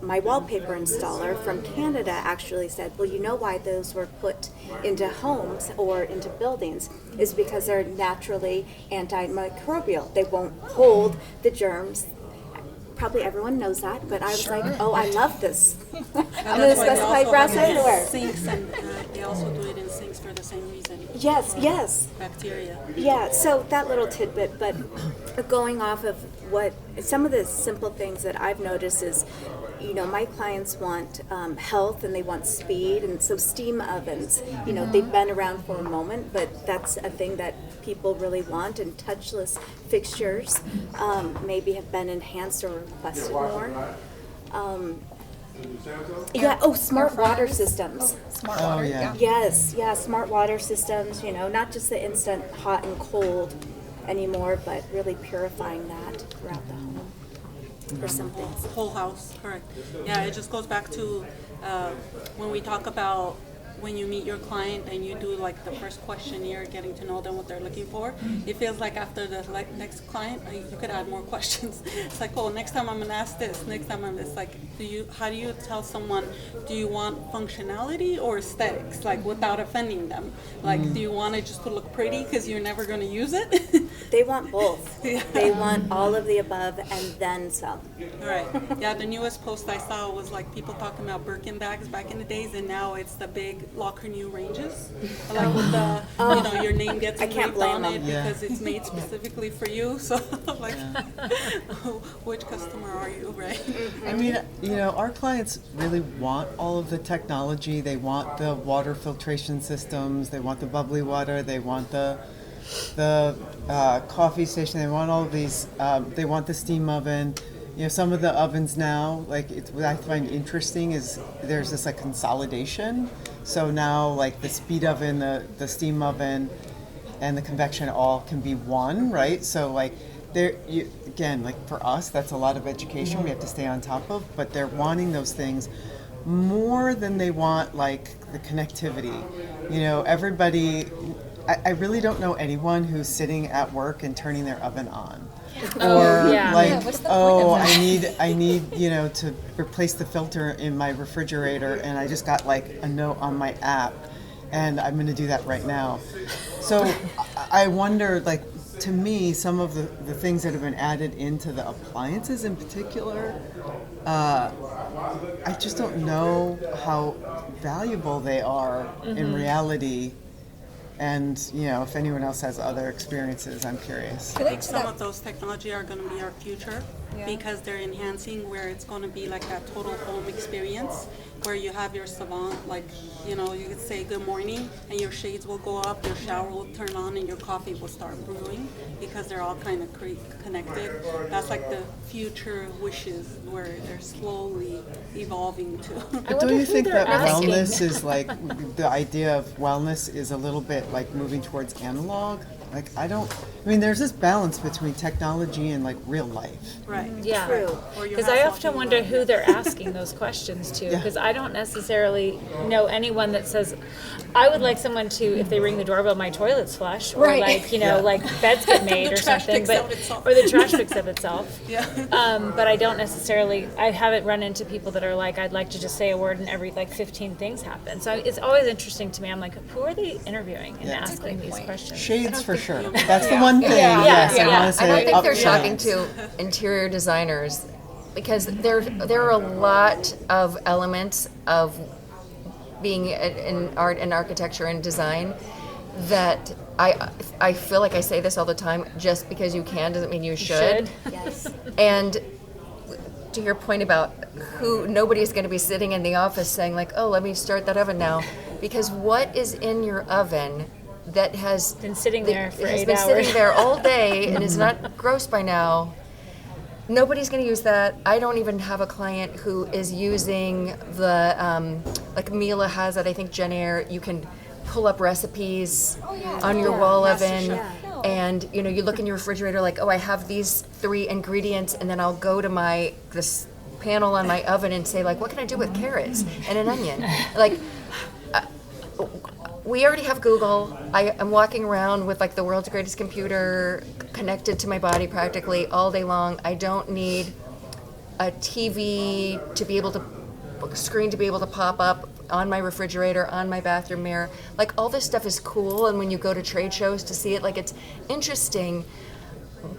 my wallpaper installer from Canada actually said, well, you know why those were put into homes or into buildings is because they're naturally antimicrobial. They won't hold the germs. Probably everyone knows that, but I was like, oh, I love this. I'm going to specify brass everywhere. Sinks, and they also do it in sinks for the same reason. Yes. Bacteria. Yeah, so that little tidbit, but going off of what some of the simple things that I've noticed is, my clients want health and they want speed, and so steam ovens, they've been around for a moment, but that's a thing that people really want, and touchless fixtures maybe have been enhanced or requested more. Smart water systems. Smart water, Yes, smart water systems, not just the instant hot and cold anymore, but really purifying that throughout the home for some things. Whole house, correct. Yeah, it just goes back to when we talk about when you meet your client and you do like the first questionnaire, getting to know them, what they're looking for, it feels like after the next client, you could add more questions. It's like, oh, next time I'm gonna ask this, next time I'm this. Like, how do you tell someone, do you want functionality or aesthetics, like without offending them? Like, do you want it just to look pretty because you're never gonna use it? They want both. They want all of the above and then some. Right. Yeah, the newest post I saw was like people talking about Birkin bags back in the days, and now it's the big locker new ranges. Like with the, your name gets engraved on it because it's made specifically for you. So like, which customer are you, right? I mean, our clients really want all of the technology. They want the water filtration systems. They want the bubbly water. They want the coffee station. They want all of these. They want the steam oven. Some of the ovens now, like what I find interesting is there's this like consolidation. So now like the speed oven, the steam oven, and the convection all can be one, right? So like again, like for us, that's a lot of education we have to stay on top of, but they're wanting those things more than they want like the connectivity. Everybody, I really don't know anyone who's sitting at work and turning their oven on. Or I need to replace the filter in my refrigerator, and I just got like a note on my app, and I'm going to do that right now. So I wonder, like, to me, some of the things that have been added into the appliances in particular, I just don't know how valuable they are in reality. And, if anyone else has other experiences, I'm curious. I think some of those technology are going to be our future because they're enhancing where it's going to be like that total home experience where you have your savant, like, you could say good morning and your shades will go up, your shower will turn on, and your coffee will start brewing because they're all kind of connected. That's like the future wishes where they're slowly evolving to. But don't you think that wellness is like, the idea of wellness is a little bit like moving towards analog? Like, there's this balance between technology and like real life. Right. Yeah. True. Because I often wonder who they're asking those questions to, because I don't necessarily know anyone that says, I would like someone to, if they ring the doorbell, my toilet's flush, or like, like beds get made or something, or the trash picks up itself. But I don't necessarily, I haven't run into people that are like, I'd like to just say a word and every like 15 things happen. So it's always interesting to me. I'm like, who are they interviewing and asking these questions? Shades for sure. That's the one thing. I don't think they're talking to interior designers because there are a lot of elements of being in art and architecture and design that I feel like I say this all the time, just because you can doesn't mean you should. Yes. And to your point about nobody's going to be sitting in the office saying like, oh, let me start that oven now, because what is in your oven that has been sitting there for 8 hours. Has been sitting there all day and is not gross by now. Nobody's going to use that. I don't even have a client who is using the, like Mila has it, I think Jen Eyre, you can pull up recipes on your wall oven. And you look in your refrigerator like, oh, I have these 3 ingredients, and then I'll go to this panel on my oven and say like, what can I do with carrots and an onion? Like, we already have Google. I'm walking around with like the world's greatest computer connected to my body practically all day long. I don't need a TV screen to be able to pop up on my refrigerator, on my bathroom mirror. Like, all this stuff is cool, and when you go to trade shows to see it, like, it's interesting.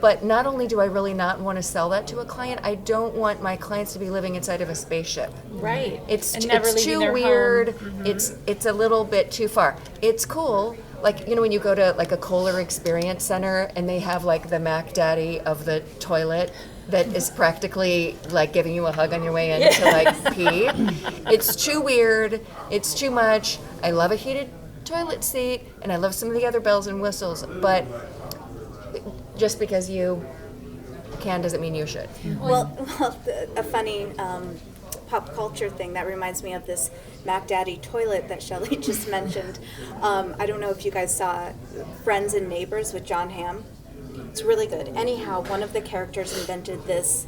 But not only do I really not want to sell that to a client, I don't want my clients to be living inside of a spaceship. Right. It's too weird. It's a little bit too far. It's cool. Like, when you go to like a Kohler Experience Center and they have like the Mac Daddy of the toilet that is practically like giving you a hug on your way in to like pee. It's too weird. It's too much. I love a heated toilet seat and I love some of the other bells and whistles, but just because you can doesn't mean you should. Well, a funny pop culture thing that reminds me of this Mac Daddy toilet that Shelley just mentioned. I don't know if you guys saw Friends and Neighbors with John Hamm. It's really good. Anyhow, one of the characters invented this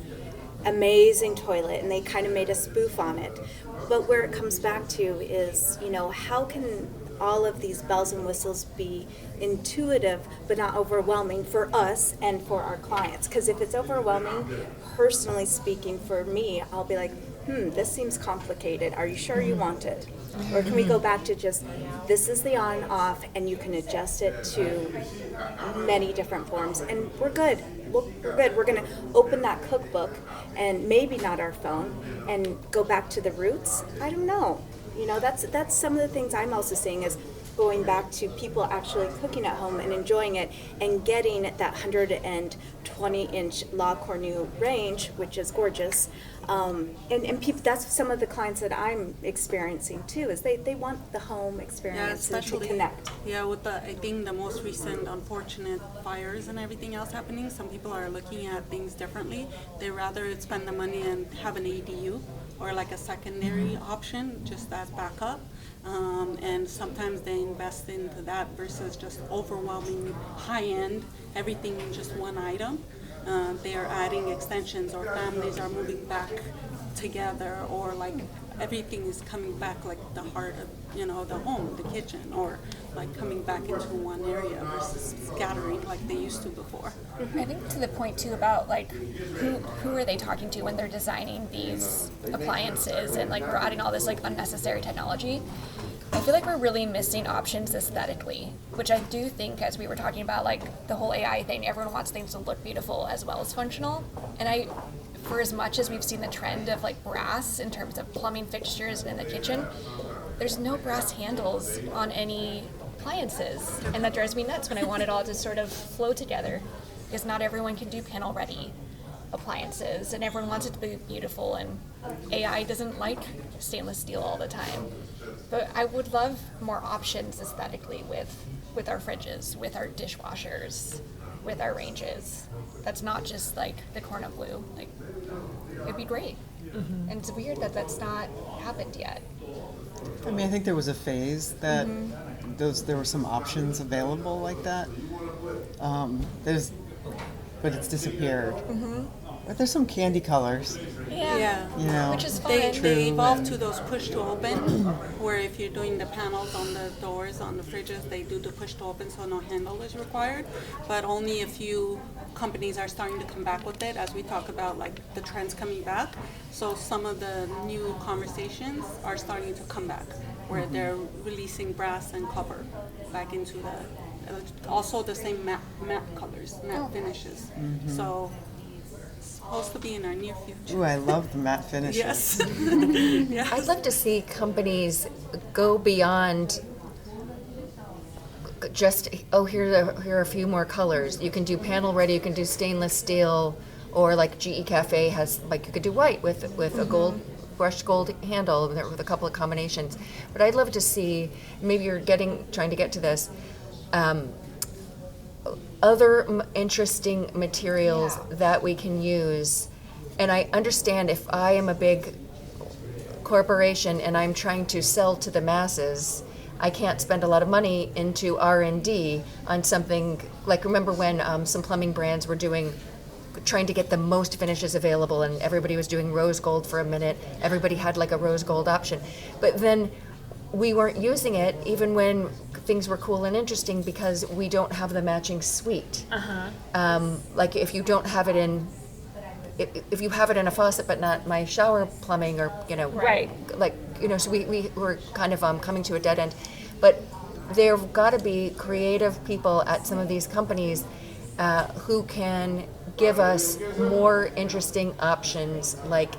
amazing toilet, and they kind of made a spoof on it. But where it comes back to is, how can all of these bells and whistles be intuitive but not overwhelming for us and for our clients? Because if it's overwhelming, personally speaking, for me, I'll be like, this seems complicated. Are you sure you want it? Or can we go back to just, this is the on-off, and you can adjust it to many different forms, and we're good. We're good. We're going to open that cookbook, and maybe not our phone, and go back to the roots. I don't know. You know, that's some of the things I'm also seeing is going back to people actually cooking at home and enjoying it and getting that 120-inch La Cornue range, which is gorgeous. And people, that's some of the clients that I'm experiencing too, is they want the home experience to connect. Yeah, with I think the most recent unfortunate fires and everything else happening, some people are looking at things differently. They rather spend the money and have an ADU or like a secondary option just as backup. And sometimes they invest into that versus just overwhelming high-end, everything in just one item. They are adding extensions, or families are moving back together, or like everything is coming back like the heart of, you know, the home, the kitchen, or like coming back into one area versus scattering like they used to before. I think to the point too about like who are they talking to when they're designing these appliances, and like we're adding all this like unnecessary technology. I feel like we're really missing options aesthetically, which I do think, as we were talking about like the whole AI thing, everyone wants things to look beautiful as well as functional. And for as much as we've seen the trend of like brass in terms of plumbing fixtures in the kitchen, there's no brass handles on any appliances, and that drives me nuts when I want it all to sort of flow together, because not everyone can do panel ready appliances and everyone wants it to be beautiful, and AI doesn't like stainless steel all the time. But I would love more options aesthetically with our fridges, with our dishwashers, with our ranges. That's not just like the corner blue. Like, it'd be great. Mm-hmm. And it's weird that that's not happened yet. I mean, I think there was a phase that there were some options available like that. But it's disappeared. Mm-hmm. But there's some candy colors. Yeah. You know, which is fun. They evolved to those push to open, where if you're doing the panels on the doors, on the fridges, they do the push to open, so no handle is required. But only a few companies are starting to come back with it, as we talk about like the trends coming back. So some of the new conversations are starting to come back, where they're releasing brass and copper back into also the same matte colors, matte finishes. Mm-hmm. So supposed to be in our near future. Ooh, I love the matte finishes. Yes. Yes. I'd love to see companies go beyond just, here are a few more colors. You can do panel ready, you can do stainless steel, or like GE Cafe has, like you could do white with a gold, brushed gold handle with a couple of combinations. But I'd love to see, maybe you're trying to get to this, other interesting materials that we can use. And I understand if I am a big corporation and I'm trying to sell to the masses, I can't spend a lot of money into R&D on something, like remember when some plumbing brands were trying to get the most finishes available, and everybody was doing rose gold for a minute. Everybody had like a rose gold option. But then we weren't using it even when things were cool and interesting, because we don't have the matching suite. Like if you don't have it in, if you have it in a faucet but not my shower plumbing, or Right. like so we were kind of coming to a dead end. But there've got to be creative people at some of these companies who can give us more interesting options, like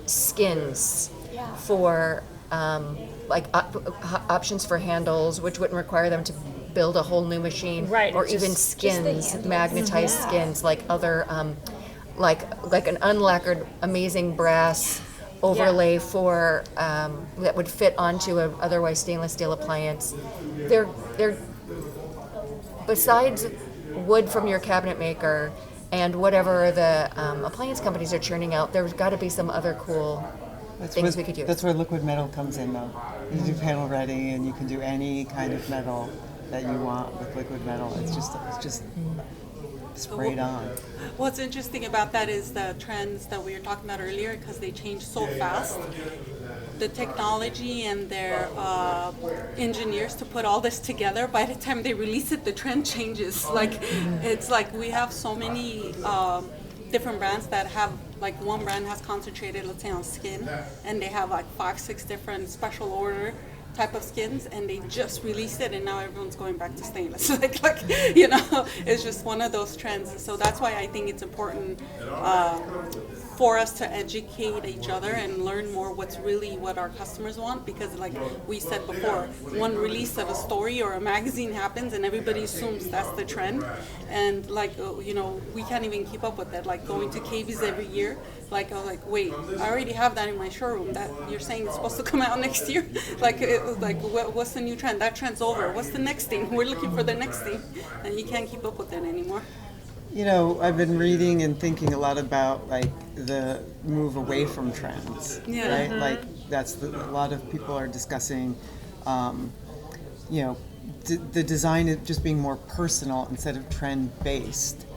skins for options for handles, which wouldn't require them to build a whole new machine, Right, or just- even just skins, the handles. magnetized skins, like other, like an unlacquered, amazing brass overlay for that would fit onto a otherwise stainless steel appliance. They're besides wood from your cabinet maker and whatever the appliance companies are churning out, there's got to be some other cool things we could use. That's where liquid metal comes in, though. You do panel ready, and you can do any kind of metal that you want with liquid metal. It's just sprayed on. What's interesting about that is the trends that we were talking about earlier, because they change so fast. The technology and their engineers to put all this together, by the time they release it, the trend changes. Like, it's like we have so many different brands that have, like one brand has concentrated, let's say, on skin, and they have like 5-6 different special order type of skins, and they just released it, and now everyone's going back to stainless. like it's just one of those trends. So that's why I think it's important for us to educate each other and learn more what our customers want, because like we said before, one release of a story or a magazine happens and everybody assumes that's the trend, and like we can't even keep up with that. Like going to KB's every year, like I was like, wait, I already have that in my showroom. That you're saying it's supposed to come out next year? What's the new trend? That trend's over. What's the next thing? We're looking for the next thing, and you can't keep up with that anymore. I've been reading and thinking a lot about like the move away from trends, right? Like a lot of people are discussing, the design is just being more personal instead of trend based.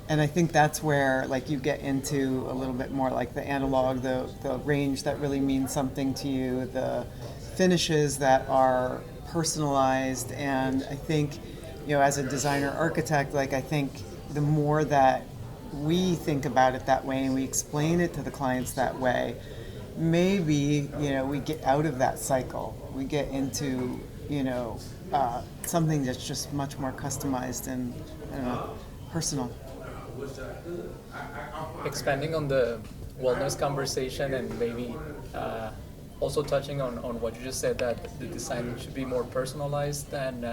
And I think that's where like you get into a little bit more like the analog, the range that really means something to you, the finishes that are personalized. And I think, as a designer architect, like I think the more that we think about it that way and we explain it to the clients that way, maybe, we get out of that cycle. We get into, something that's just much more customized and, personal. Expanding on the wellness conversation and maybe also touching on what you just said, that the design should be more personalized and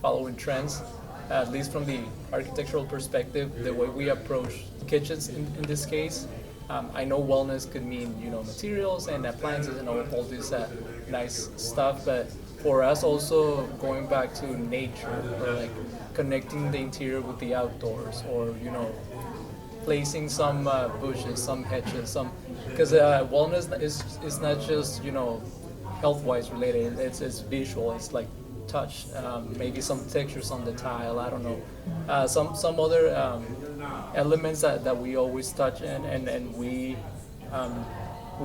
following trends, at least from the architectural perspective, the way we approach kitchens in this case. I know wellness could mean, materials and appliances and all this nice stuff, but for us also going back to nature, or like connecting the interior with the outdoors, or, placing some bushes, some hedges, because wellness is not just, health-wise related, it's visual, it's like touch, maybe some textures on the tile, I don't know, some other elements that we always touch and we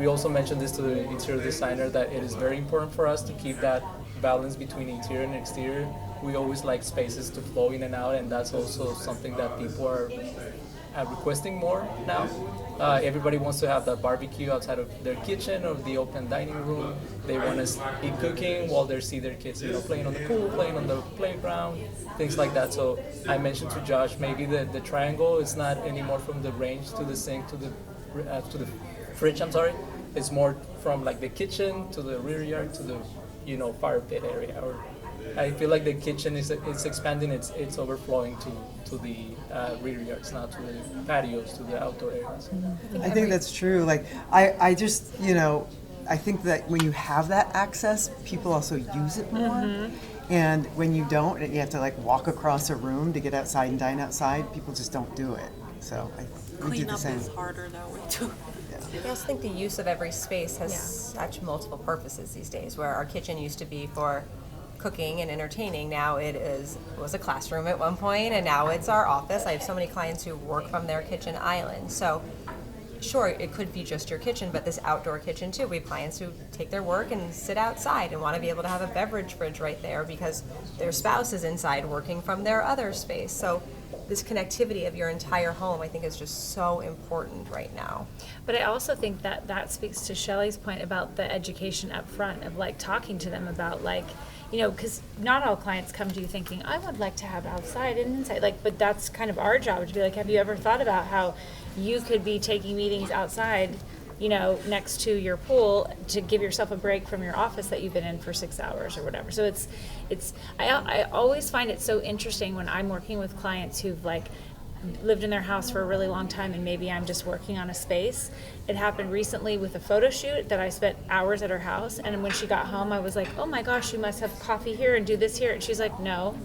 also mentioned this to the interior designer, that it is very important for us to keep that balance between interior and exterior. We always like spaces to flow in and out, and that's also something that people are requesting more now. Everybody wants to have that barbecue outside of their kitchen or the open dining room. They want to be cooking while they see their kids, playing on the pool, playing on the playground, things like that. So I mentioned to Josh, maybe the triangle is not anymore from the range to the sink to the fridge. It's more from like the kitchen to the rear yard to the fire pit area. Or I feel like the kitchen is expanding, it's overflowing to the rear yards, not to the patios, to the outdoor areas. I think that's true. Like I just, I think that when you have that access, people also use it more. And when you don't, and you have to like walk across a room to get outside and dine outside, people just don't do it. So we do the same. Clean up is harder that way too. I also think the use of every space has such multiple purposes these days, where our kitchen used to be for cooking and entertaining. Now it was a classroom at one point, and now it's our office. I have so many clients who work from their kitchen island. So sure, it could be just your kitchen, but this outdoor kitchen too. We have clients who take their work and sit outside and want to be able to have a beverage fridge right there because their spouse is inside working from their other space. So this connectivity of your entire home, I think, is just so important right now. But I also think that speaks to Shelley's point about the education up front of like talking to them about like, because not all clients come to you thinking, I would like to have outside and inside, but that's kind of our job to be like, have you ever thought about how you could be taking meetings outside, next to your pool to give yourself a break from your office that you've been in for 6 hours or whatever. So I always find it so interesting when I'm working with clients who've like lived in their house for a really long time and maybe I'm just working on a space. It happened recently with a photo shoot that I spent hours at her house, and when she got home I was like, oh my gosh, you must have coffee here and do this here, and she's like, no.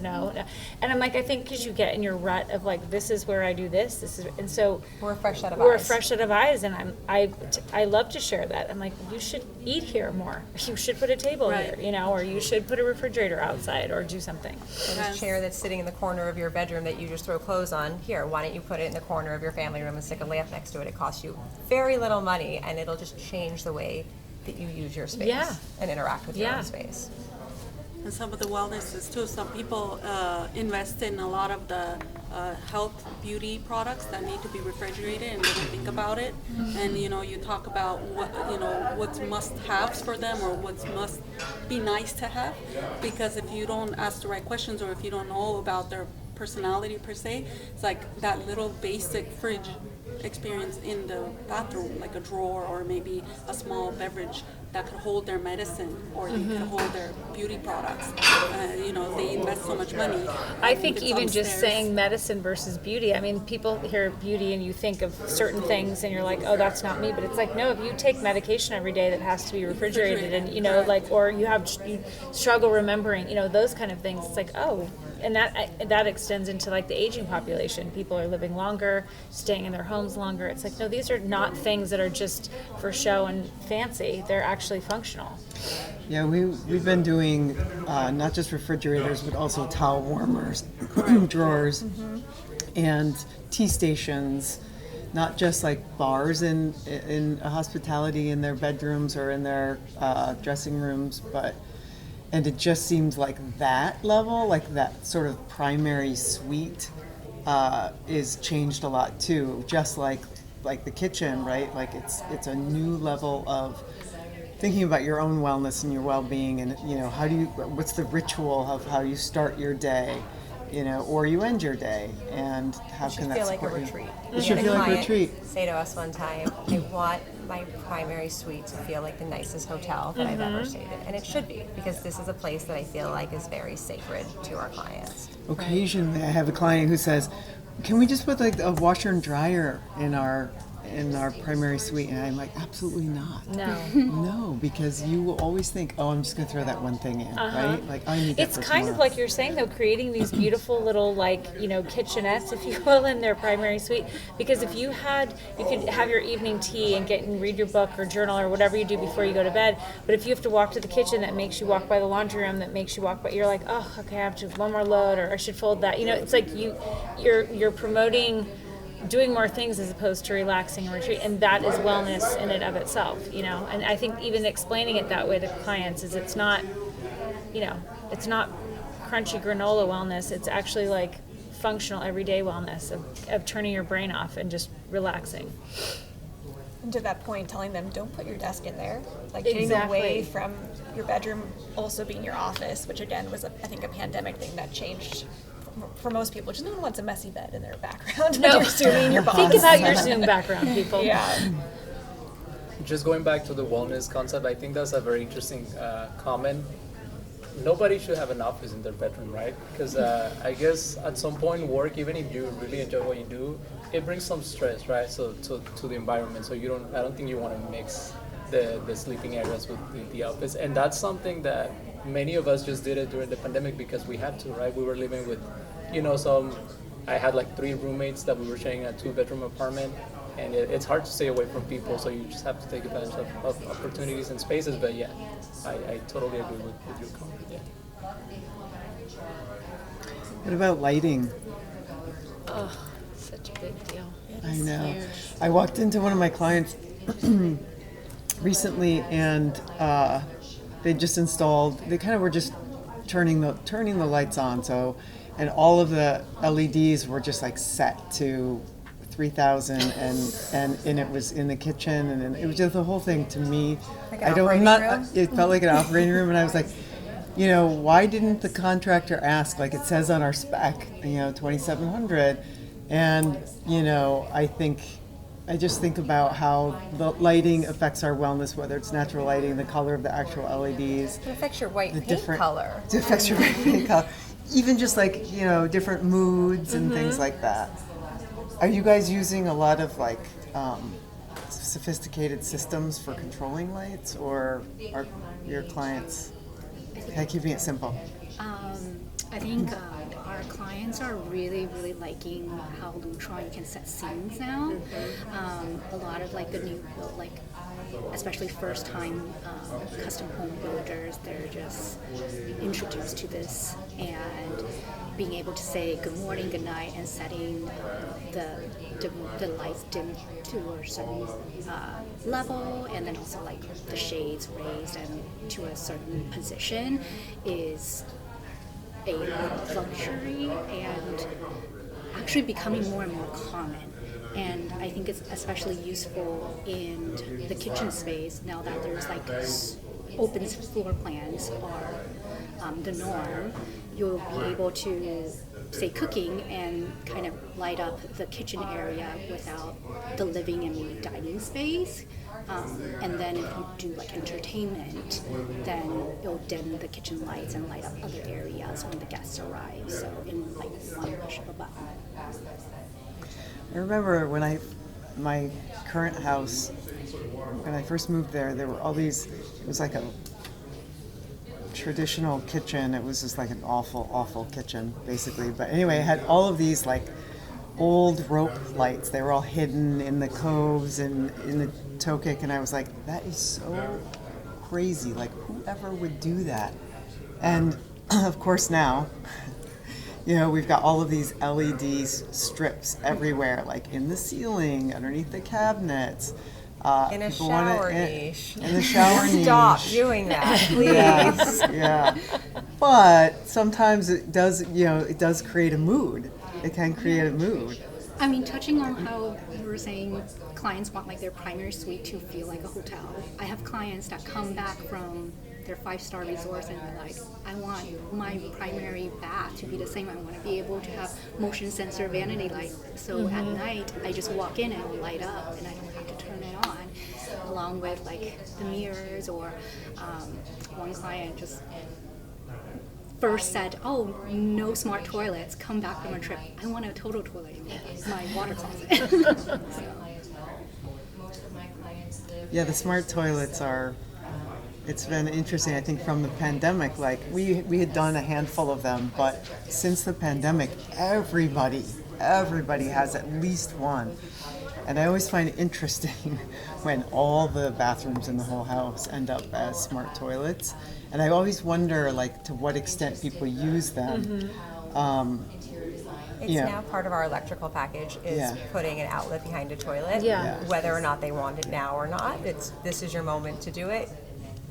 And I'm like, I think because you get in your rut of like, this is where I do this is, and so we're a fresh set of eyes, and I love to share that. I'm like, you should eat here more, you should put a table here, or you should put a refrigerator outside or do something. And this chair that's sitting in the corner of your bedroom that you just throw clothes on, here, why don't you put it in the corner of your family room and stick a lamp next to it? It costs you very little money, and it'll just change the way that you use your space and interact with your own space. And some of the wellnesses too. Some people invest in a lot of the health beauty products that need to be refrigerated, and they don't think about it. And you talk about what's must-haves for them, or what's must be nice to have, because if you don't ask the right questions, or if you don't know about their personality per se, it's like that little basic fridge experience in the bathroom, like a drawer or maybe a small beverage that could hold their medicine or they could hold their beauty products. They invest so much money. I think It's even just upstairs. saying medicine versus beauty, I mean, people hear beauty and you think of certain things and you're like, oh, that's not me. But it's like, no, if you take medication every day that has to be refrigerated and, or you struggle remembering, those kind of things, it's like, oh, and that extends into like the aging population. People are living longer, staying in their homes longer. It's like, no, these are not things that are just for show and fancy. They're actually functional. Yeah, we've been doing not just refrigerators, but also towel warmers, drawers, and tea stations. Not just like bars in hospitality in their bedrooms or in their dressing rooms, and it just seems like that level, like that sort of primary suite, is changed a lot too. Just like the kitchen, right? Like it's a new level of thinking about your own wellness and your well-being, and what's the ritual of how you start your day, or you end your day, and how can that support you? It should feel like a retreat. It should feel like a retreat. Say to us one time, I want my primary suite to feel like the nicest hotel that I've ever stayed in, and it should be, because this is a place that I feel like is very sacred to our clients. Occasionally, I have a client who says, "Can we just put like a washer and dryer in our primary suite?" And I'm like, absolutely not. No, because you will always think, oh, I'm just going to throw that one thing in, right? Like, I need that It's for kind of tomorrow. like you're saying, though, creating these beautiful little, kitchenettes, if you will, in their primary suite. Because if you could have your evening tea and read your book or journal or whatever you do before you go to bed. But if you have to walk to the kitchen, that makes you walk by the laundry room, that makes you walk by, you're like, oh, okay, I have to one more load, or I should fold that. It's like you're promoting doing more things as opposed to relaxing and retreat, and that is wellness in and of itself, and I think even explaining it that way to clients is it's not crunchy granola wellness, it's actually like functional everyday wellness of turning your brain off and just relaxing. And to that point, telling them don't put your desk in there, like getting Exactly. away from your bedroom also being your office, which again was I think a pandemic thing that changed for most people. Just no one wants a messy bed in their background. No. When you're Zooming your boss. Think about your Zoom background, people. Yeah. Just going back to the wellness concept, I think that's a very interesting comment. Nobody should have an office in their bedroom, right? Because I guess at some point work, even if you really enjoy what you do, it brings some stress, right? So to the environment. So I don't think you want to mix the sleeping areas with the office. And that's something that many of us just did it during the pandemic because we had to, right? We were living with, I had like 3 roommates that we were sharing a 2-bedroom apartment. And it's hard to stay away from people, so you just have to take advantage of opportunities and spaces. But yeah, I totally agree with your comment. Yeah. What about lighting? Oh, such a big deal. I know. I walked into one of my clients recently, and they just installed. They kind of were just turning the lights on. And all of the LEDs were just like set to 3,000, and it was in the kitchen, and it was just the whole thing to me. Like an operating room? It felt like an operating room, and I was like, why didn't the contractor ask? Like it says on our spec, 2,700, and I just think about how the lighting affects our wellness, whether it's natural lighting, the color of the actual LEDs. It affects your white paint color. It affects your white paint color. Even just like, different moods and things like that. Are you guys using a lot of sophisticated systems for controlling lights, or are your clients keeping it simple? I think our clients are really, really liking how Lutron can set scenes now. A lot of the new build, especially first-time custom home builders, they're just introduced to this, and being able to say good morning, good night, and setting the lights dim to a certain level, and then also the shades raised and to a certain position is a luxury and actually becoming more and more common. And I think it's especially useful in the kitchen space now that there's open floor plans are the norm. You'll be able to say cooking and kind of light up the kitchen area without the living and dining space. And then if you do like entertainment, then it'll dim the kitchen lights and light up other areas when the guests arrive. So in like one push of a button. I remember when my current house, when I first moved there were all these, it was like a traditional kitchen. It was just like an awful kitchen, basically. But anyway, it had all of these like old rope lights. They were all hidden in the coves and in the tokek, and I was like, that is so crazy. Like, whoever would do that? And of course now, we've got all of these LED strips everywhere, like in the ceiling, underneath the cabinets. In a shower niche. In the shower niche. Stop doing that, please. Yes, yeah. But sometimes it does, it does create a mood. It can create a mood. I mean, touching on how you were saying clients want like their primary suite to feel like a hotel. I have clients that come back from their 5-star resorts and they're like, I want my primary bath to be the same. I want to be able to have motion sensor vanity light. So at night, I just walk in and it'll light up and I don't have to turn it on. Along with like the mirrors or one client just first said, oh, no smart toilets, come back from a trip. I want a total toilet in my water closet. Yeah, the smart toilets it's been interesting, I think, from the pandemic. Like, we had done a handful of them, but since the pandemic, everybody has at least one. And I always find it interesting when all the bathrooms in the whole house end up as smart toilets. And I always wonder, like, to what extent people use them. It's now part of our electrical package is putting an outlet behind a toilet. Whether or not they want it now or not, this is your moment to do it.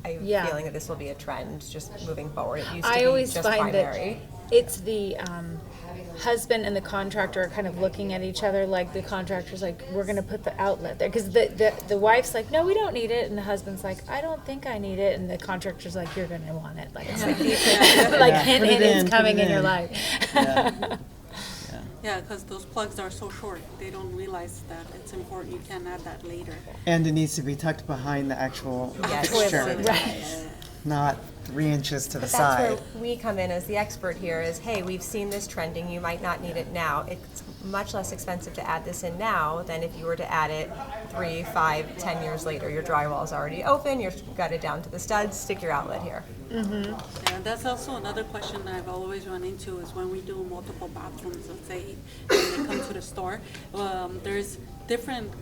I'm feeling that this will be a trend just moving forward. It used to I be always just find primary. that it's the husband and the contractor are kind of looking at each other, like the contractor's like, we're going to put the outlet there, because the wife's like, no, we don't need it, and the husband's like, I don't think I need it, and the contractor's like, you're going to want it, like it's like, like hint, it's coming in your life. Yeah, because those plugs are so short, they don't realize that it's important. You can add that later. And it needs to be tucked behind the actual fixture, not 3 inches to the side. That's where we come in as the expert here is, hey, we've seen this trending, you might not need it now. It's much less expensive to add this in now than if you were to add it 3, 5, 10 years later. Your drywall is already open, you've got it down to the studs, stick your outlet here. And that's also another question that I've always run into is when we do multiple bathrooms, let's say, when they come to the store, there's different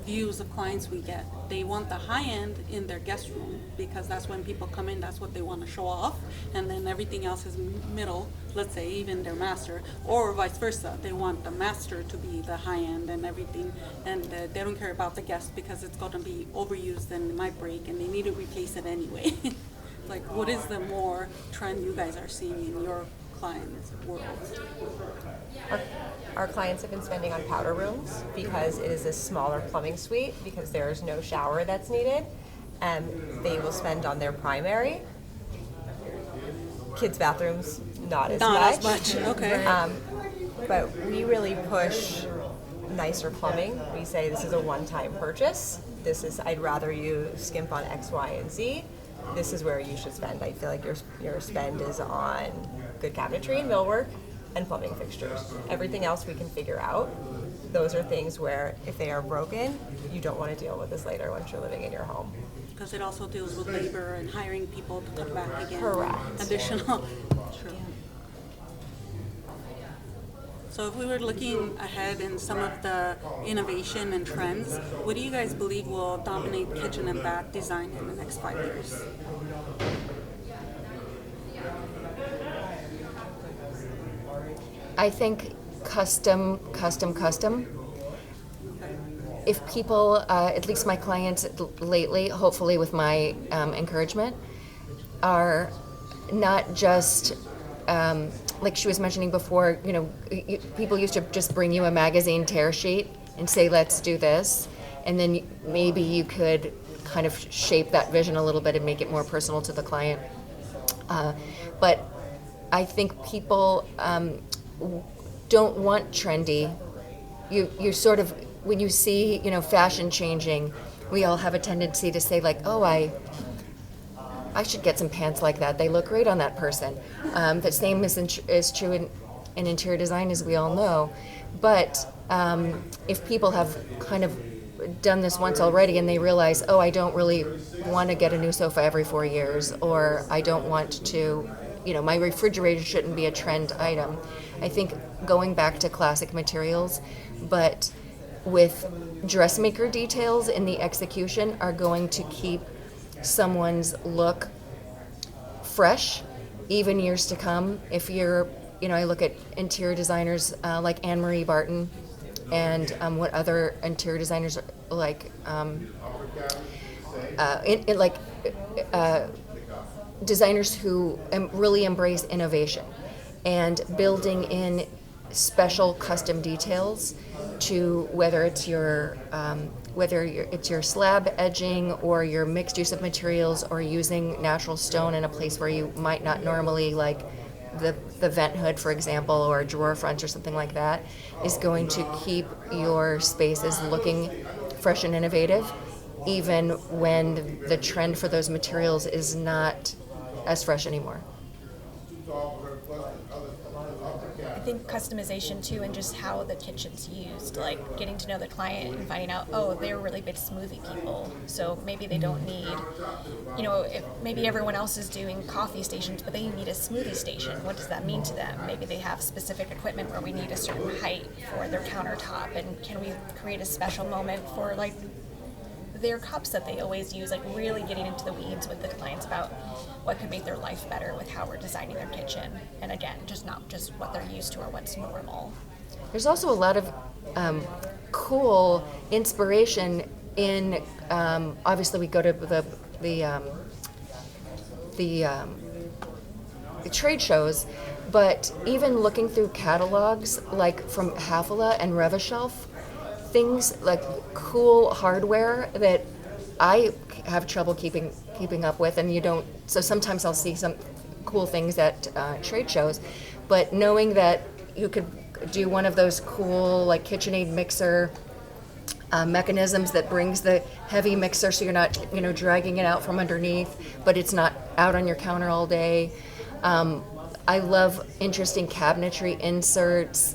views of clients we get. They want the high end in their guest room because that's when people come in, that's what they want to show off, and then everything else is middle, let's say even their master, or vice versa. They want the master to be the high end and everything, and they don't care about the guest because it's going to be overused and it might break and they need to replace it anyway. Like, what is the more trend you guys are seeing in your clients' world? Our clients have been spending on powder rooms because it is a smaller plumbing suite because there is no shower that's needed, and they will spend on their primary. Kids' bathrooms, not as much. Okay. But we really push nicer plumbing. We say this is a one-time purchase. I'd rather you skimp on X, Y, and Z. This is where you should spend. I feel like your spend is on good cabinetry and millwork and plumbing fixtures. Everything else we can figure out. Those are things where if they are broken, you don't want to deal with this later once you're living in your home. Because it also deals with labor and hiring people to come back again. Correct. Additional. True. So if we were looking ahead in some of the innovation and trends, what do you guys believe will dominate kitchen and bath design in the next 5 years? I think custom. If people, at least my clients lately, hopefully with my encouragement, are not just, like she was mentioning before, people used to just bring you a magazine tear sheet and say, let's do this. And then maybe you could kind of shape that vision a little bit and make it more personal to the client. But I think people don't want trendy. You sort of, when you see, fashion changing, we all have a tendency to say like, oh, I should get some pants like that. They look great on that person. The same is true in interior design, as we all know. But if people have kind of done this once already and they realize, oh, I don't really want to get a new sofa every 4 years, or I don't want to, my refrigerator shouldn't be a trend item. I think going back to classic materials, but with dressmaker details in the execution, are going to keep someone's look fresh even years to come. If you're, I look at interior designers like Anne-Marie Barton, and what other interior designers like, designers who really embrace innovation and building in special custom details to whether it's your slab edging or your mixed use of materials, or using natural stone in a place where you might not normally, like the vent hood, for example, or a drawer front or something like that, is going to keep your spaces looking fresh and innovative, even when the trend for those materials is not as fresh anymore. I think customization too, and just how the kitchen's used, like getting to know the client and finding out, oh, they're really big smoothie people, so maybe they don't need, if maybe everyone else is doing coffee stations, but they need a smoothie station. What does that mean to them? Maybe they have specific equipment where we need a certain height for their countertop, and can we create a special moment for like their cups that they always use, like really getting into the weeds with the clients about what could make their life better with how we're designing their kitchen. And again, just not just what they're used to or what's normal. There's also a lot of cool inspiration in, obviously we go to the trade shows, but even looking through catalogs like from Hafele and Revashelf, things like cool hardware that I have trouble keeping up with, and you don't. So sometimes I'll see some cool things at trade shows, but knowing that you could do one of those cool like KitchenAid mixer mechanisms that brings the heavy mixer, so you're not dragging it out from underneath, but it's not out on your counter all day. I love interesting cabinetry inserts.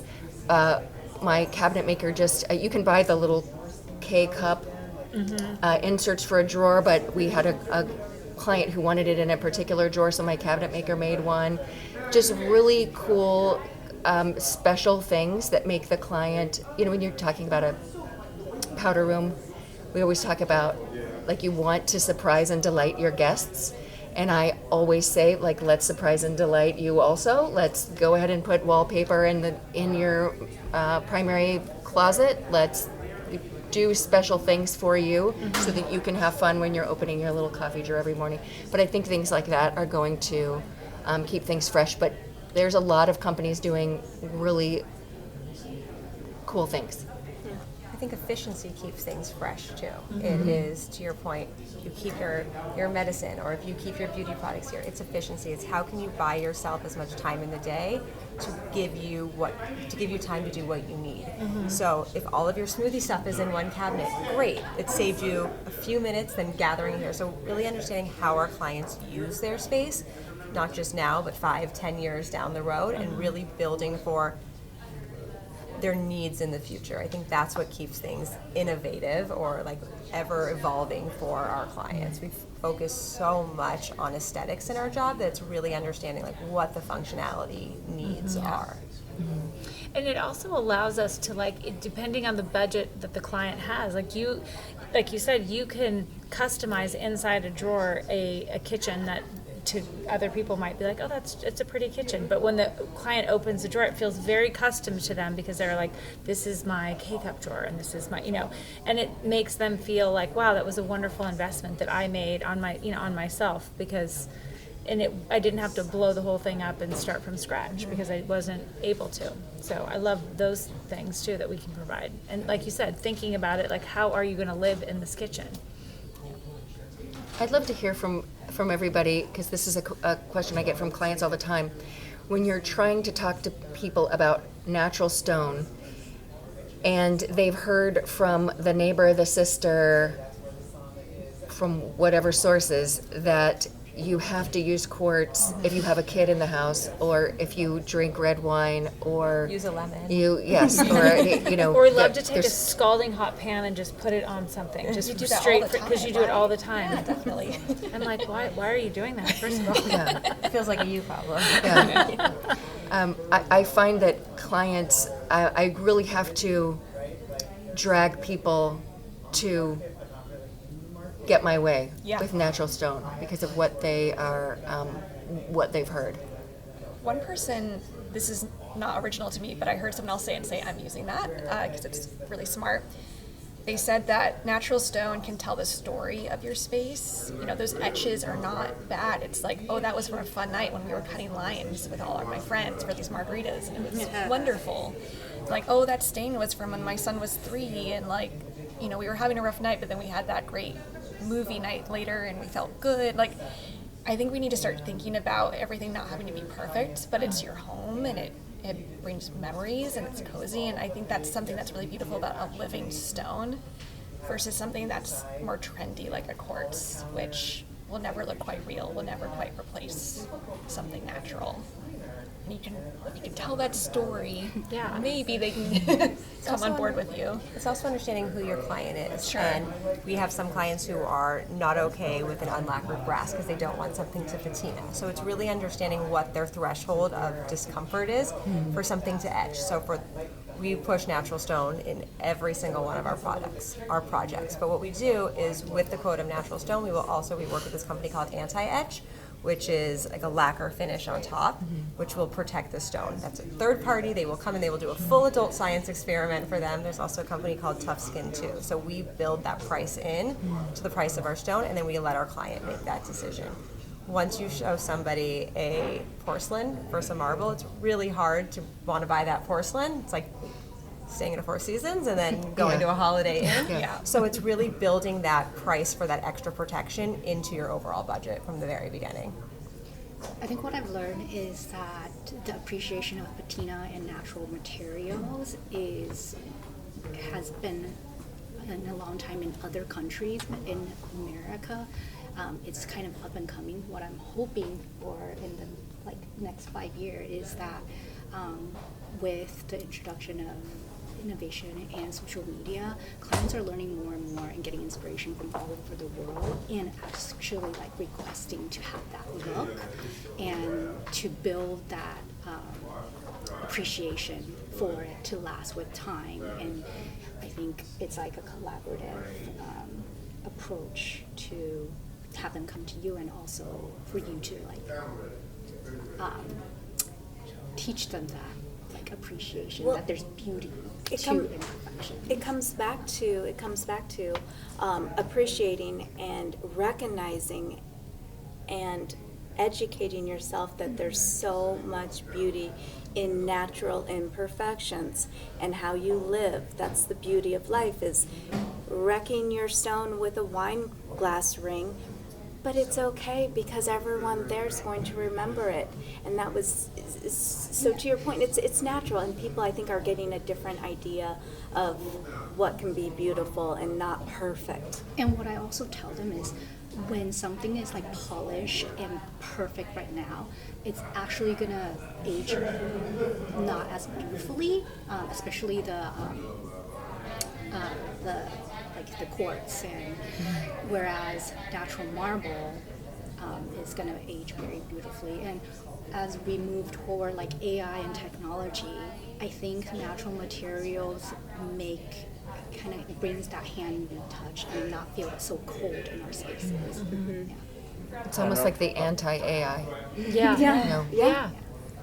My cabinet maker you can buy the little K-cup inserts for a drawer, but we had a client who wanted it in a particular drawer, so my cabinet maker made one. Just really cool, special things that make the client, when you're talking about a powder room, we always talk about, like, you want to surprise and delight your guests. And I always say, like, let's surprise and delight you also. Let's go ahead and put wallpaper in your primary closet. Let's do special things for you so that you can have fun when you're opening your little coffee drawer every morning. But I think things like that are going to keep things fresh. But there's a lot of companies doing really cool things. I think efficiency keeps things fresh too. It is, to your point, you keep your medicine, or if you keep your beauty products here, it's efficiency. It's how can you buy yourself as much time in the day to give you time to do what you need. So if all of your smoothie stuff is in one cabinet, great. It saved you a few minutes than gathering here. So really understanding how our clients use their space, not just now, but 5-10 years down the road, and really building for their needs in the future. I think that's what keeps things innovative or like ever evolving for our clients. We focus so much on aesthetics in our job that it's really understanding like what the functionality needs are. And it also allows us to, like, depending on the budget that the client has, like you said, you can customize inside a drawer a kitchen that to other people might be like, oh, it's a pretty kitchen. But when the client opens the drawer, it feels very custom to them because they're like, this is my K-cup drawer and this is my, and it makes them feel like, wow, that was a wonderful investment that I made on my, on myself, because, I didn't have to blow the whole thing up and start from scratch because I wasn't able to. So I love those things too that we can provide. And like you said, thinking about it, like, how are you going to live in this kitchen? I'd love to hear from everybody, because this is a question I get from clients all the time. when you're trying to talk to people about natural stone and they've heard from the neighbor, the sister, from whatever sources that you have to use quartz if you have a kid in the house, or if you drink red wine, or use a lemon. Yes, or you know. Or love to take a scalding hot pan and just put it on something, just You do that straight all the because time, you do it all the right? time. Yeah, definitely. I'm like, why are you doing that? First of all, Yeah. Feels like a you problem. Yeah. I find that clients, I really have to drag people to get my way with natural stone because of what they are, what they've heard. One person, this is not original to me, but I heard someone else say it and say I'm using that because it's really smart. They said that natural stone can tell the story of your space. You know, those etches are not bad. It's like, oh, that was from a fun night when we were cutting limes with all of my friends for these margaritas, and it was wonderful. Like, oh, that stain was from when my son was 3, and like, you know, we were having a rough night, but then we had that great movie night later and we felt good. Like, I think we need to start thinking about everything not having to be perfect, but it's your home and it brings memories and it's cozy, and I think that's something that's really beautiful about a living stone versus something that's more trendy like a quartz, which will never look quite real, will never quite replace something natural. And you can tell that story. Yeah. Maybe they can come on board with you. It's also understanding who your client is. Sure. And we have some clients who are not okay with an unlacquered brass because they don't want something to patina. So it's really understanding what their threshold of discomfort is for something to etch. So we push natural stone in every single one of our projects. But what we do is, with the quote of natural stone, we work with this company called Anti-Etch, which is like a lacquer finish on top, which will protect the stone. That's a third party. They will come and they will do a full adult science experiment for them. There's also a company called Tough Skin too. So we build that price in to the price of our stone, and then we let our client make that decision. Once you show somebody a porcelain versus a marble, it's really hard to want to buy that porcelain. It's like staying in a Four Seasons and then going to a Holiday Inn. Yeah. So it's really building that price for that extra protection into your overall budget from the very beginning. I think what I've learned is that the appreciation of patina and natural materials has been in a long time in other countries, but in America, it's kind of up and coming. What I'm hoping for in the next 5 years is that with the introduction of innovation and social media, clients are learning more and more and getting inspiration from all over the world and actually requesting to have that look and to build that appreciation for it to last with time. And I think it's like a collaborative approach to have them come to you, and also for you to teach them that appreciation, that there's beauty to imperfection. It comes back to appreciating and recognizing and educating yourself that there's so much beauty in natural imperfections and how you live. That's the beauty of life, is wrecking your stone with a wine glass ring. But it's okay because everyone there's going to remember it. And that was, so to your point, it's natural, and people I think are getting a different idea of what can be beautiful and not perfect. And what I also tell them is, when something is polished and perfect right now, it's actually gonna age not as beautifully, especially the quartz, and whereas natural marble is going to age very beautifully. And as we move toward AI and technology, I think natural materials brings that handy touch and not feel so cold in our spaces. Mm-hmm. Yeah. It's almost like the anti-AI. Yeah. Yeah.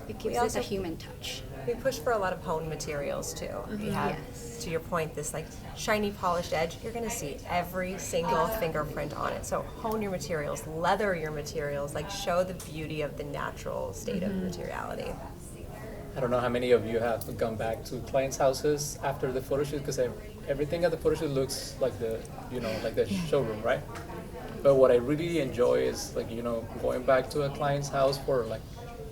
It gives us a human touch. We push for a lot of honed materials too. We have, to your point, this shiny polished edge. You're going to see every single fingerprint on it. So hone your materials, leather your materials, show the beauty of the natural state of materiality. I don't know how many of you have gone back to clients' houses after the photo shoot, because everything at the photo shoot looks like the showroom, right? But what I really enjoy is going back to a client's house for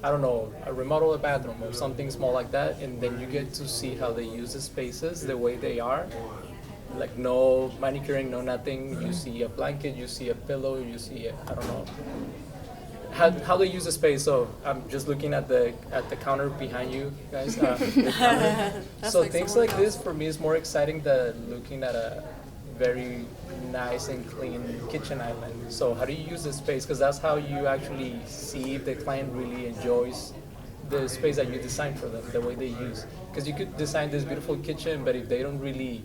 I don't know, remodel a bathroom or something small like that, and then you get to see how they use the spaces the way they are. Like no manicuring, no nothing. You see a blanket, you see a pillow, you see I don't know how they use the space. So I'm just looking at the counter behind you guys. The counter. So like things like this for me is more exciting than looking at a very nice and clean kitchen island. So how do you use the space? Because that's how you actually see if the client really enjoys the space that you designed for them, the way they use. Because you could design this beautiful kitchen, but if they don't really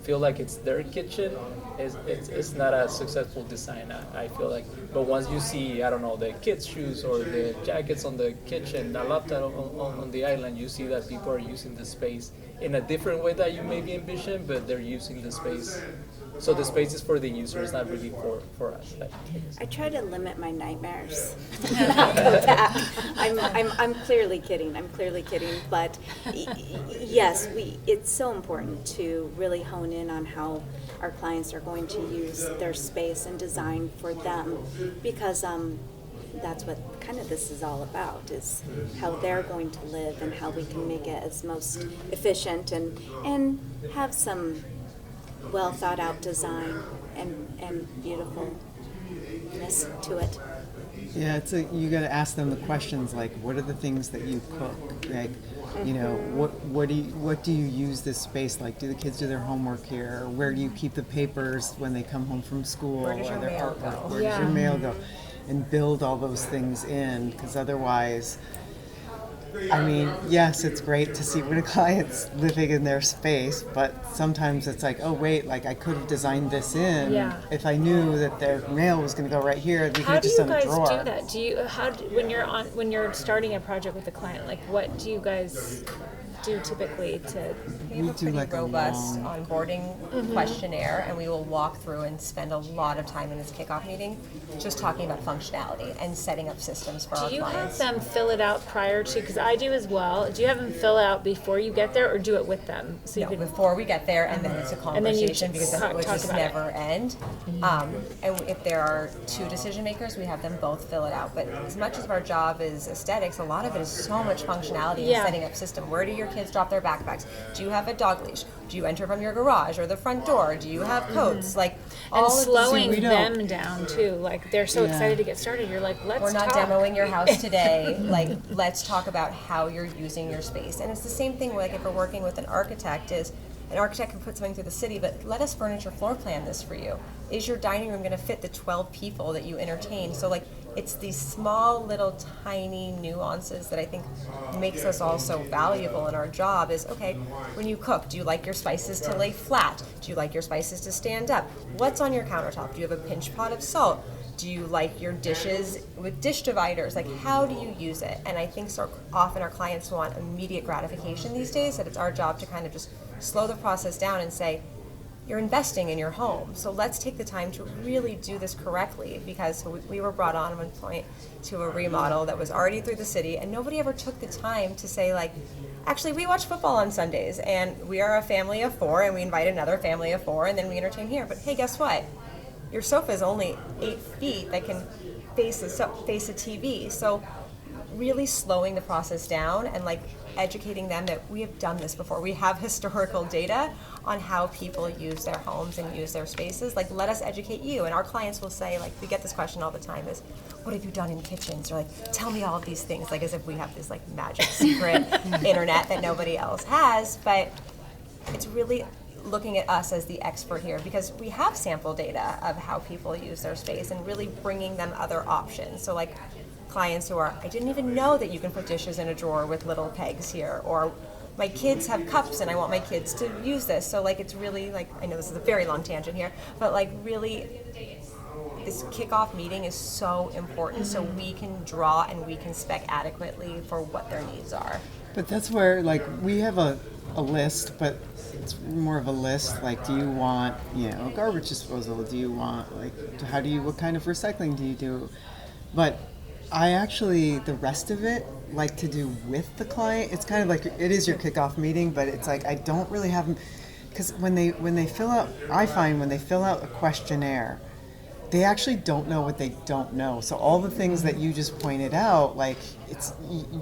feel like it's their kitchen, it's not a successful design, I feel like. But once you see, I don't know, the kids' shoes or the jackets on the kitchen, a laptop on the island, you see that people are using the space in a different way that you maybe envision, but they're using the space. So the space is for the user, it's not really for us. I try to limit my nightmares. I'll go back. I'm clearly kidding. But yes, it's so important to really hone in on how our clients are going to use their space and design for them, because that's what kind of this is all about, is how they're going to live and how we can make it as most efficient and have some well thought out design and beautifulness to it. Yeah, you got to ask them the questions like, what are the things that you cook? Like, you know, what do you use this space like? Do the kids do their homework here? Where do you keep the papers when they come home from school? Where does your mail go? Where does your mail go? And build all those things in, because otherwise, I mean, yes, it's great to see when a client's living in their space, but sometimes it's like, oh wait, like I could have designed this in if I knew that their mail was going to go right here. We How could do just you done a guys drawer. do that? Do you when you're starting a project with a client, like what do you guys do typically to? We have a pretty robust onboarding questionnaire, and we will walk through and spend a lot of time in this kickoff meeting just talking about functionality and setting up systems for our Do you clients. have them fill it out prior to, because I do as well, do you have them fill it out before you get there or do it with them? So you No, before we get there, and then it's a And then you conversation because talk it would just about it. never end. And if there are two decision makers, we have them both fill it out. But as much as our job is aesthetics, a lot of it is so much functionality and setting up system. Where do your kids drop their backpacks? Do you have a dog leash? Do you enter from your garage or the front door? Do you have coats? Like And all slowing of these, them down too. Like they're so excited to get started. You're like, let's we're not talk. demoing your house today. Like, let's talk about how you're using your space. And it's the same thing. Like, if we're working with an architect, is an architect can put something through the city, but let us furniture floor plan this for you. Is your dining room going to fit the 12 people that you entertain? So, like, it's these small, little, tiny nuances that I think makes us all so valuable in our job. Is okay, when you cook, do you like your spices to lay flat? Do you like your spices to stand up? What's on your countertop? Do you have a pinch pot of salt? Do you like your dishes with dish dividers? Like, how do you use it? And I think so often our clients want immediate gratification these days, that it's our job to kind of just slow the process down and say, you're investing in your home, so let's take the time to really do this correctly, because we were brought on at one point to a remodel that was already through the city, and nobody ever took the time to say, like, actually, we watch football on Sundays, and we are a family of 4, and we invite another family of 4, and then we entertain here. But hey, guess what? Your sofa is only 8 feet that can face a TV. So really slowing the process down and like educating them that we have done this before. We have historical data on how people use their homes and use their spaces. Like, let us educate you. And our clients will say, like, we get this question all the time is, what have you done in kitchens? Or like, tell me all of these things, like as if we have this like magic secret internet that nobody else has. But it's really looking at us as the expert here, because we have sample data of how people use their space and really bringing them other options. So like clients who are, I didn't even know that you can put dishes in a drawer with little pegs here, or my kids have cups and I want my kids to use this. So like, it's really like, I know this is a very long tangent here, but like really this kickoff meeting is so important so we can draw and we can spec adequately for what their needs are. But that's where, like, we have a list, but it's more of a list. Like, do you want, garbage disposal? Do you want, like, what kind of recycling do you do? But I actually, the rest of it, like to do with the client. It's kind of like, it is your kickoff meeting, but it's like, I don't really have them, because when they fill out, I find when they fill out a questionnaire, they actually don't know what they don't know. So all the things that you just pointed out, like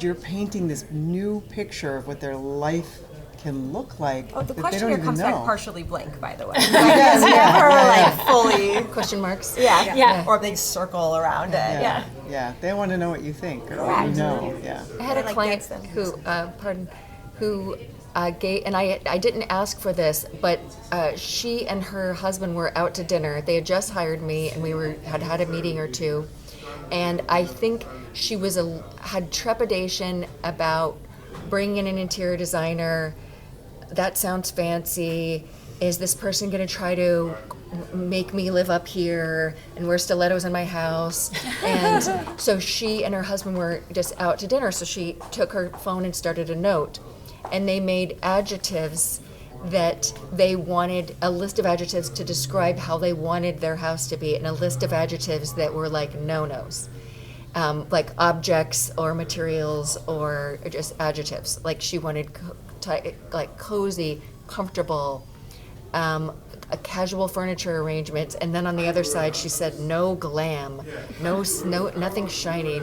you're painting this new picture of what their life can look like. Oh, the that they questionnaire don't even comes know. back partially blank, by the way. Yes, It's never yeah. like fully Question marks? yeah, or a big circle around it. Yeah. Yeah, they want to know what you think or what you know. Yeah. I had a client who gave, and I didn't ask for this, but she and her husband were out to dinner. They had just hired me, and we had a meeting or two, and I think she had trepidation about bringing in an interior designer. That sounds fancy. Is this person going to try to make me live up here and wear stilettos in my house? And so she and her husband were just out to dinner. So she took her phone and started a note. And they made adjectives that they wanted, a list of adjectives to describe how they wanted their house to be, and a list of adjectives that were like no-nos. Like objects or materials or just adjectives. Like she wanted like cozy, comfortable, a casual furniture arrangements, and then on the other side she said no glam, no nothing shiny,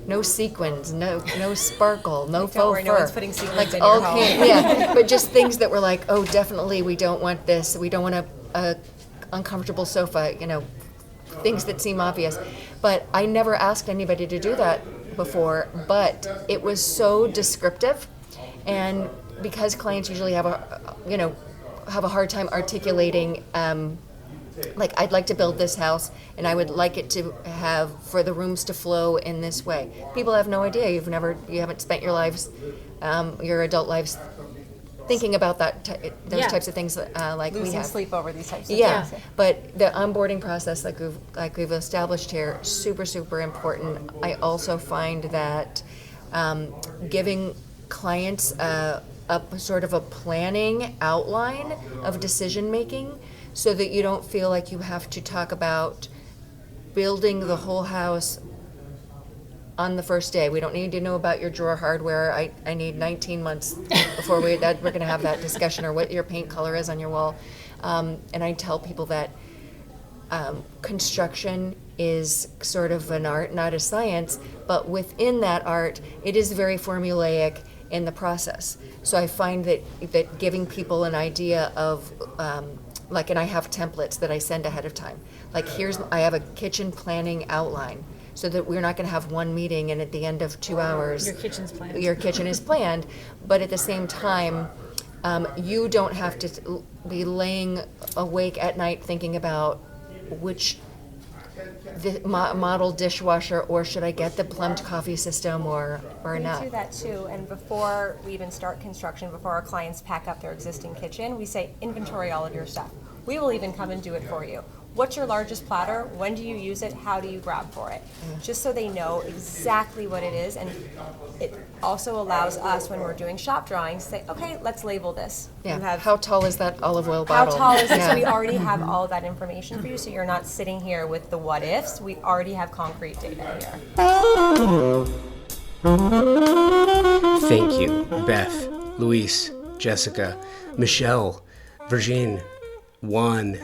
no sequins, no sparkle, no Don't faux worry, fur. no one's putting sequins like in your home. yeah, but just things that were like, oh, definitely we don't want this. We don't want a uncomfortable sofa. Things that seem obvious. But I never asked anybody to do that before. But it was so descriptive, and because clients usually have a hard time articulating, like, I'd like to build this house and I would like it to have, for the rooms to flow in this way. People have no idea. You haven't spent your lives, your adult lives thinking about those types of things like we have. Losing sleep over these types of things. things. But the onboarding process, like we've established here, super, super important. I also find that giving clients a sort of a planning outline of decision making, so that you don't feel like you have to talk about building the whole house on the first day. We don't need to know about your drawer hardware. I need 19 months before we're going to have that discussion, or what your paint color is on your wall. And I tell people that construction is sort of an art, not a science, but within that art, it is very formulaic in the process. So I find that giving people an idea of, and I have templates that I send ahead of time. Like, I have a kitchen planning outline, so that we're not going to have one meeting and at the end of 2 hours, Your kitchen's planned. Your kitchen is planned, but at the same time, you don't have to be laying awake at night thinking about which model dishwasher, or should I get the plumbed coffee system or not. We do that too, and before we even start construction, before our clients pack up their existing kitchen, we say inventory all of your stuff. We will even come and do it for you. What's your largest platter? When do you use it? How do you grab for it? Just so they know exactly what it is, and it also allows us, when we're doing shop drawings, to say, okay, let's label this. Yeah. How tall is that olive oil How bottle? tall is it? Yeah. So we already have all of that information for you, so you're not sitting here with the what ifs. We already have concrete data here. Thank you, Beth, Luis, Jessica, Michelle, Virginie, Juan,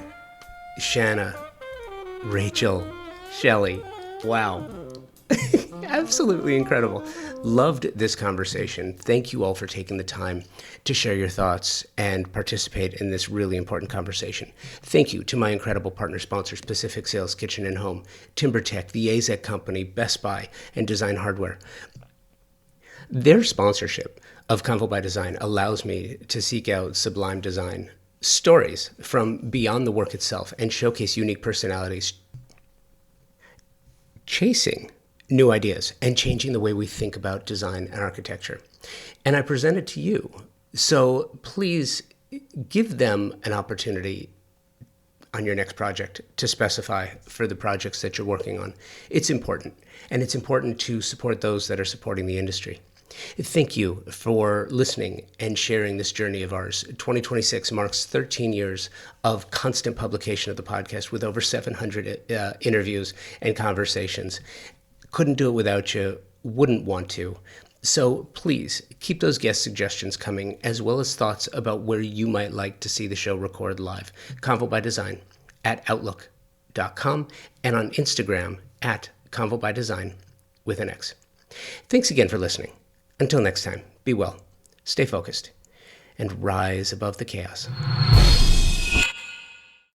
Shanna, Rachel, Shelley. Wow. Absolutely incredible. Loved this conversation. Thank you all for taking the time to share your thoughts and participate in this really important conversation. Thank you to my incredible partner sponsors, Pacific Sales Kitchen and Home, TimberTech, the AZEC Company, Best Buy, and Design Hardware. Their sponsorship of Convo by Design allows me to seek out sublime design stories from beyond the work itself and showcase unique personalities chasing new ideas and changing the way we think about design and architecture. And I present it to you. So please give them an opportunity on your next project to specify for the projects that you're working on. It's important, and it's important to support those that are supporting the industry. Thank you for listening and sharing this journey of ours. 2026 marks 13 years of constant publication of the podcast with over 700 interviews and conversations. Couldn't do it without you, wouldn't want to. So please keep those guest suggestions coming, as well as thoughts about where you might like to see the show record live. Convo by Design at Outlook. convobydesign.com and on Instagram at convobydesign with an X. Thanks again for listening. Until next time, be well, stay focused, and rise above the chaos.